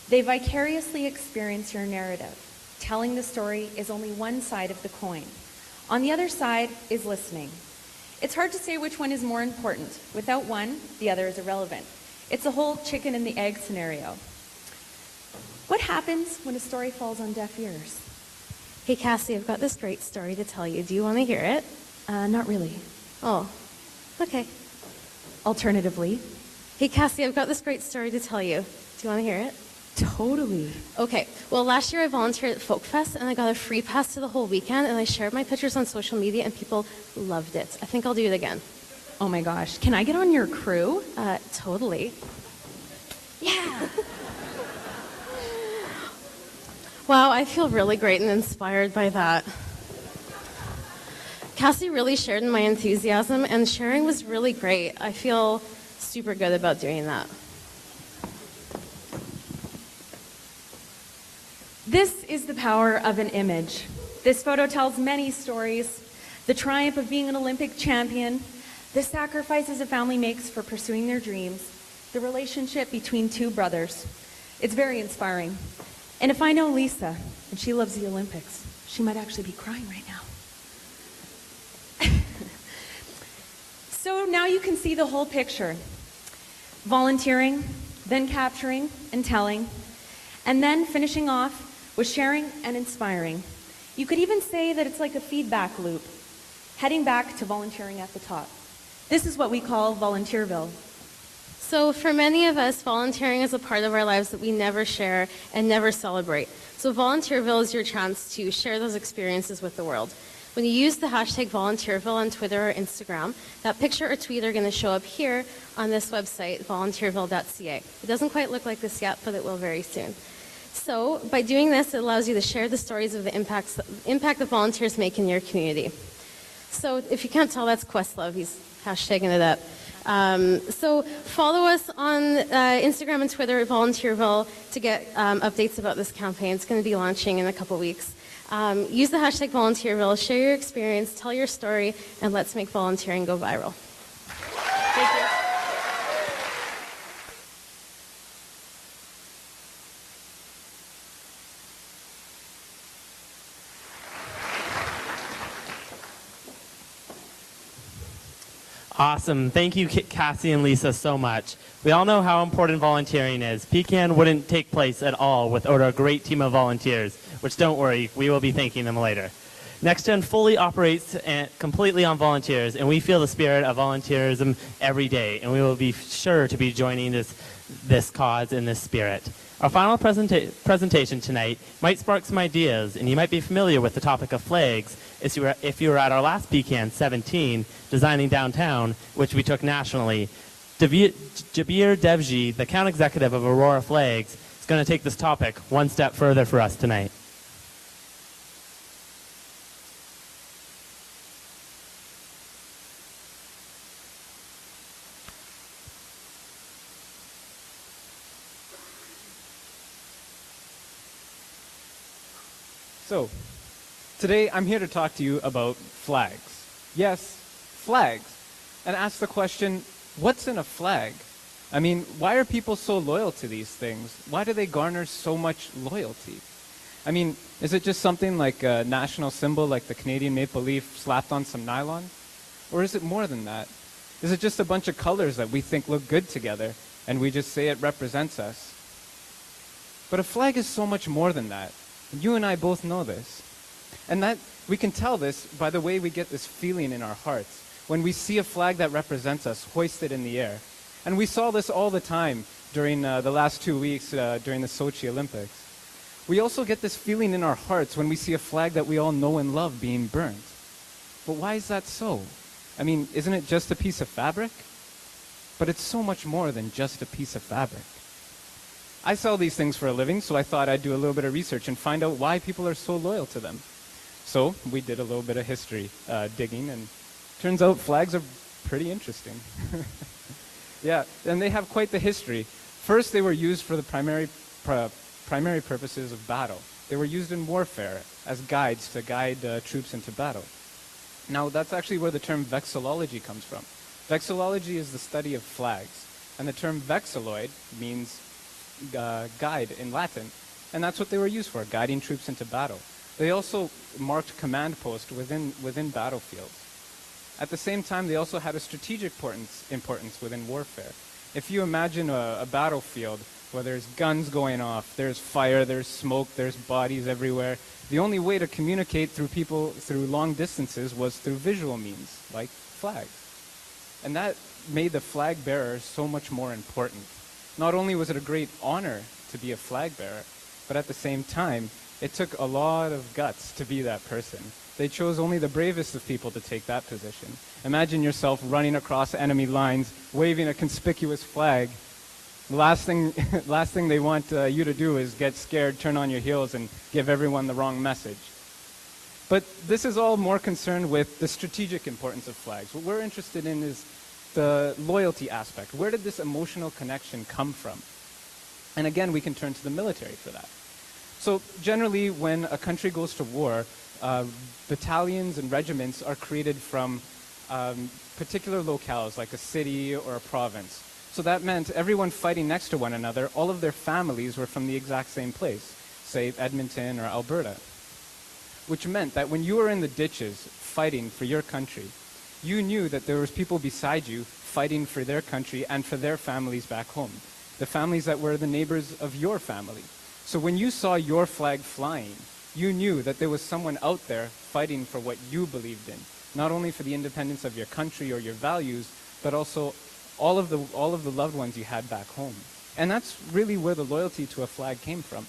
S16: they vicariously experience your narrative. Telling the story is only one side of the coin. On the other side is listening. It's hard to say which one is more important. Without one, the other is irrelevant. It's a whole chicken and the egg scenario. What happens when a story falls on deaf ears?
S15: Hey, Cassie, I've got this great story to tell you. Do you want to hear it?
S16: Not really.
S15: Oh, okay.
S16: Alternatively,
S15: hey, Cassie, I've got this great story to tell you. Do you want to hear it?
S16: Totally.
S15: Okay. Well, last year I volunteered at Folk Fest, and I got a free pass to the whole weekend, and I shared my pictures on social media, and people loved it. I think I'll do it again.
S16: Oh my gosh. Can I get on your crew?
S15: Totally. Yeah. Wow, I feel really great and inspired by that. Cassie really shared in my enthusiasm, and sharing was really great. I feel super good about doing that.
S16: This is the power of an image. This photo tells many stories. The triumph of being an Olympic champion, the sacrifices a family makes for pursuing their dreams, the relationship between two brothers. It's very inspiring. And if I know Lisa, and she loves the Olympics, she might actually be crying right now. So now you can see the whole picture. Volunteering, then capturing and telling, and then finishing off with sharing and inspiring. You could even say that it's like a feedback loop, heading back to volunteering at the top. This is what we call Volunteerville.
S15: So for many of us, volunteering is a part of our lives that we never share and never celebrate. So Volunteerville is your chance to share those experiences with the world. When you use the hashtag Volunteerville on Twitter or Instagram, that picture or tweet are going to show up here on this website, volunteerville.ca. It doesn't quite look like this yet, but it will very soon. So by doing this, it allows you to share the stories of the impact that volunteers make in your community. So if you can't tell, that's Questlove. He's hashtagging it up. So follow us on Instagram and Twitter at Volunteerville to get updates about this campaign. It's going to be launching in a couple weeks. Use the hashtag Volunteerville, share your experience, tell your story, and let's make volunteering go viral. Thank you.
S1: Awesome. Thank you, Cassie and Lisa, so much. We all know how important volunteering is. Pecan wouldn't take place at all without a great team of volunteers, which don't worry, we will be thanking them later. NextGen fully operates completely on volunteers, and we feel the spirit of volunteerism every day, and we will be sure to be joining this cause in this spirit. Our final presentation tonight might spark some ideas, and you might be familiar with the topic of flags if you were at our last Pecan 17, Designing Downtown, which we took nationally. Jabir Devji, the account executive of Aurora Flags, is going to take this topic one step further for us tonight.
S14: So, today I'm here to talk to you about flags. Yes, flags. And ask the question, what's in a flag? I mean, why are people so loyal to these things? Why do they garner so much loyalty? I mean, is it just something like a national symbol like the Canadian maple leaf slapped on some nylon? Or is it more than that? Is it just a bunch of colors that we think look good together?
S3: and we just say it represents us. But a flag is so much more than that. You and I both know this. And that we can tell this by the way we get this feeling in our hearts when we see a flag that represents us hoisted in the air. And we saw this all the time during the last 2 weeks during the Sochi Olympics. We also get this feeling in our hearts when we see a flag that we all know and love being burnt. But why is that so? I mean, isn't it just a piece of fabric? But it's so much more than just a piece of fabric. I sell these things for a living, so I thought I'd do a little bit of research and find out why people are so loyal to them. So we did a little bit of history digging, and turns out flags are pretty interesting. Yeah, and they have quite the history. First, they were used for the primary purposes of battle. They were used in warfare as guides to guide troops into battle. Now, that's actually where the term vexillology comes from. Vexillology is the study of flags, and the term vexilloid means guide in Latin, and that's what they were used for, guiding troops into battle. They also marked command posts within battlefields. At the same time, they also had a strategic importance within warfare. If you imagine a battlefield where there's guns going off, there's fire, there's smoke, there's bodies everywhere, the only way to communicate through people through long distances was through visual means, like flags. And that made the flag bearer so much more important. Not only was it a great honor to be a flag bearer, but at the same time, it took a lot of guts to be that person. They chose only the bravest of people to take that position. Imagine yourself running across enemy lines, waving a conspicuous flag. The last thing they want you to do is get scared, turn on your heels, and give everyone the wrong message. But this is all more concerned with the strategic importance of flags. What we're interested in is the loyalty aspect. Where did this emotional connection come from? And again, we can turn to the military for that. So generally, when a country goes to war, battalions and regiments are created from particular locales, like a city or a province. So that meant everyone fighting next to one another, all of their families were from the exact same place, say Edmonton or Alberta. Which meant that when you were in the ditches fighting for your country, you knew that there was people beside you fighting for their country and for their families back home, the families that were the neighbors of your family. So when you saw your flag flying, you knew that there was someone out there fighting for what you believed in, not only for the independence of your country or your values, but also all of the loved ones you had back home. And that's really where the loyalty to a flag came from.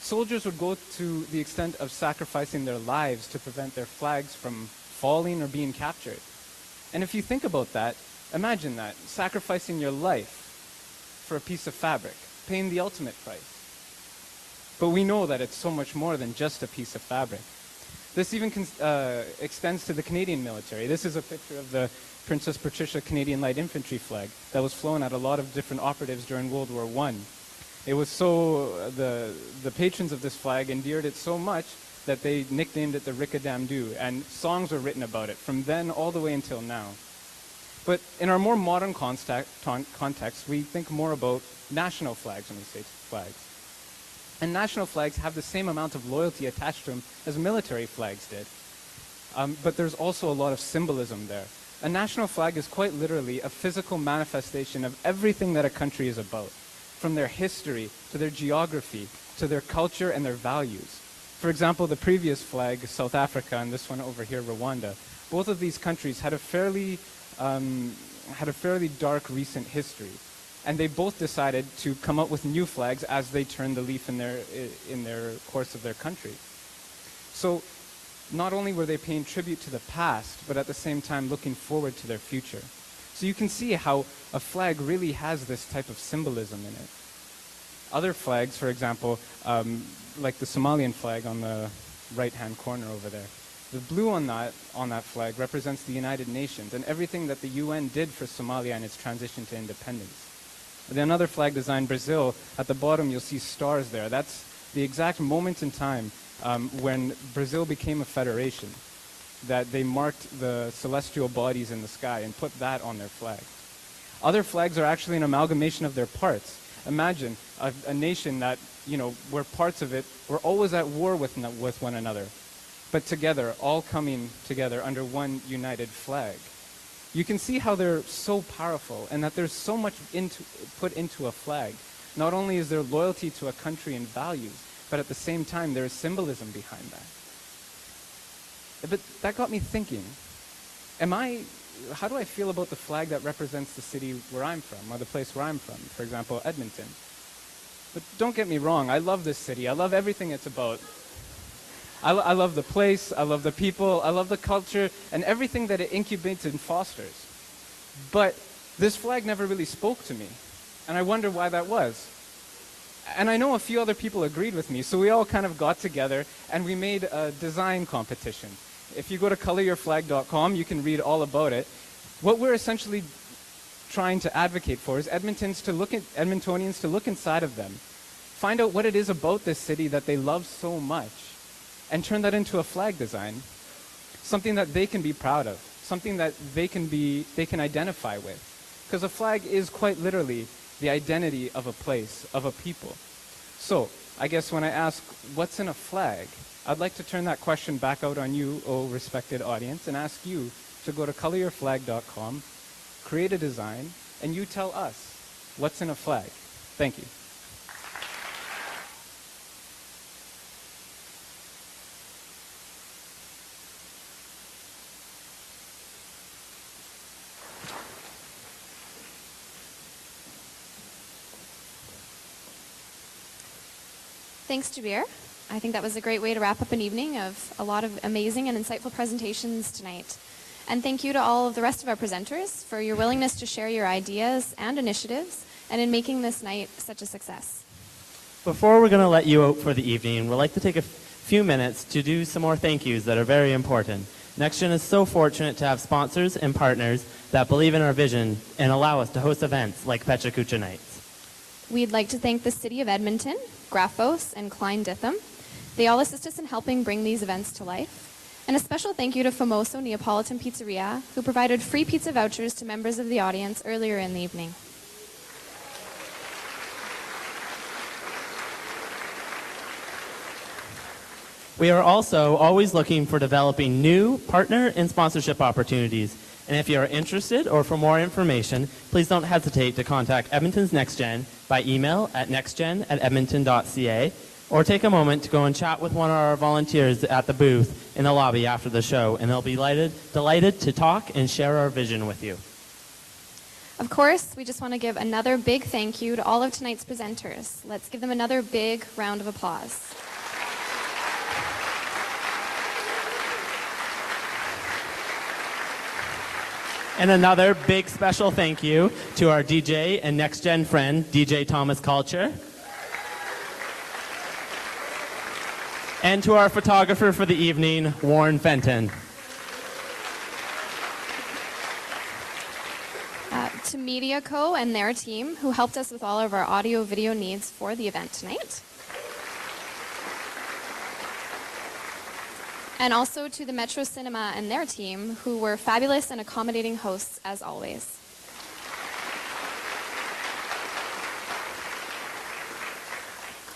S3: Soldiers would go to the extent of sacrificing their lives to prevent their flags from falling or being captured. And if you think about that, imagine that, sacrificing your life for a piece of fabric, paying the ultimate price. But we know that it's so much more than just a piece of fabric. This even extends to the Canadian military. This is a picture of the Princess Patricia Canadian Light Infantry flag that was flown at a lot of different operatives during World War I. It was so, the patrons of this flag endeared it so much that they nicknamed it the Ricadamdoo, and songs were written about it from then all the way until now. But in our more modern context, we think more about national flags when we say flags. And national flags have the same amount of loyalty attached to them as military flags did. But there's also a lot of symbolism there. A national flag is quite literally a physical manifestation of everything that a country is about, from their history to their geography to their culture and their values. For example, the previous flag, South Africa, and this one over here, Rwanda, both of these countries had a fairly dark recent history. And they both decided to come up with new flags as they turned the leaf in their course of their country. So not only were they paying tribute to the past, but at the same time looking forward to their future. So you can see how a flag really has this type of symbolism in it. Other flags, for example, like the Somalian flag on the right-hand corner over there, the blue on that flag represents the United Nations and everything that the UN did for Somalia in its transition to independence. Then another flag designed Brazil, at the bottom you'll see stars there. That's the exact moment in time when Brazil became a federation, that they marked the celestial bodies in the sky and put that on their flag. Other flags are actually an amalgamation of their parts. Imagine a nation that, where parts of it were always at war with one another, but together, all coming together under one united flag.
S17: you can see how they're so powerful and that there's so much put into a flag. Not only is there loyalty to a country and values, but at the same time there is symbolism behind that. But that got me thinking, how do I feel about the flag that represents the city where I'm from, or the place where I'm from, for example, Edmonton? But don't get me wrong, I love this city. I love everything it's about. I love the place, I love the people, I love the culture, and everything that it incubates and fosters. But this flag never really spoke to me, and I wonder why that was. And I know a few other people agreed with me, so we all kind of got together and we made a design competition. If you go to coloryourflag.com, you can read all about it. What we're essentially trying to advocate for is Edmontonians to look inside of them, find out what it is about this city that they love so much, and turn that into a flag design, something that they can be proud of, something that they can identify with. Because a flag is quite literally the identity of a place, of a people. So, I guess when I ask, what's in a flag, I'd like to turn that question back out on you, oh respected audience, and ask you to go to coloryourflag.com, create a design, and you tell us what's in a flag. Thank you.
S2: Thanks, Jabir. I think that was a great way to wrap up an evening of a lot of amazing and insightful presentations tonight. And thank you to all of the rest of our presenters for your willingness to share your ideas and initiatives, and in making this night such a success.
S1: Before we're going to let you out for the evening, we'd like to take a few minutes to do some more thank yous that are very important. NextGen is so fortunate to have sponsors and partners that believe in our vision and allow us to host events like Pecha Kucha Nights.
S2: We'd like to thank the City of Edmonton, Graphos, and Klein Ditham. They all assist us in helping bring these events to life. And a special thank you to Famoso Neapolitan Pizzeria, who provided free pizza vouchers to members of the audience earlier in the evening.
S1: We are also always looking for developing new partner and sponsorship opportunities. And if you are interested or for more information, please don't hesitate to contact Edmonton's NextGen by email at nextgen@edmonton.ca, or take a moment to go and chat with one of our volunteers at the booth in the lobby after the show, and they'll be delighted to talk and share our vision with you.
S2: Of course, we just want to give another big thank you to all of tonight's presenters. Let's give them another big round of applause.
S1: And another big special thank you to our DJ and NextGen friend, DJ Thomas Culture. And to our photographer for the evening, Warren Fenton.
S2: To Media Co. and their team, who helped us with all of our audio-video needs for the event tonight. And also to the Metro Cinema and their team, who were fabulous and accommodating hosts as always.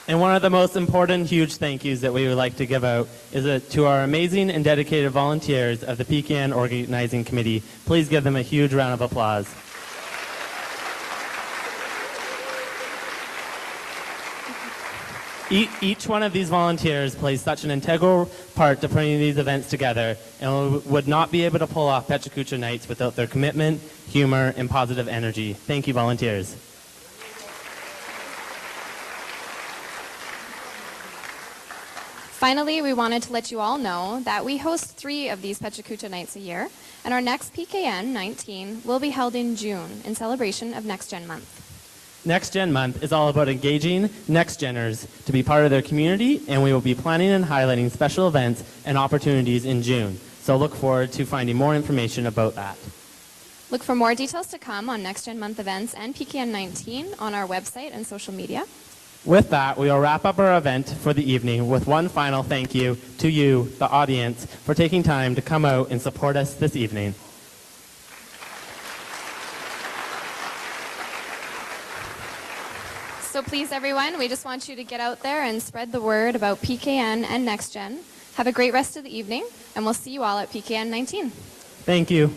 S1: And one of the most important huge thank yous that we would like to give out is to our amazing and dedicated volunteers of the PKN Organizing Committee. Please give them a huge round of applause. Each one of these volunteers plays such an integral part to putting these events together, and we would not be able to pull off Pecha Kucha Nights without their commitment, humor, and positive energy. Thank you, volunteers.
S2: Finally, we wanted to let you all know that we host 3 of these Pecha Kucha Nights a year, and our next PKN 19 will be held in June in celebration of NextGen Month.
S1: NextGen Month is all about engaging NextGeners to be part of their community, and we will be planning and highlighting special events and opportunities in June. So look forward to finding more information about that.
S2: Look for more details to come on NextGen Month events and PKN 19 on our website and social media.
S1: With that, we will wrap up our event for the evening with one final thank you to you, the audience, for taking time to come out and support us this evening.
S2: So please, everyone, we just want you to get out there and spread the word about PKN and NextGen. Have a great rest of the evening, and we'll see you all at PKN 19.
S1: Thank you.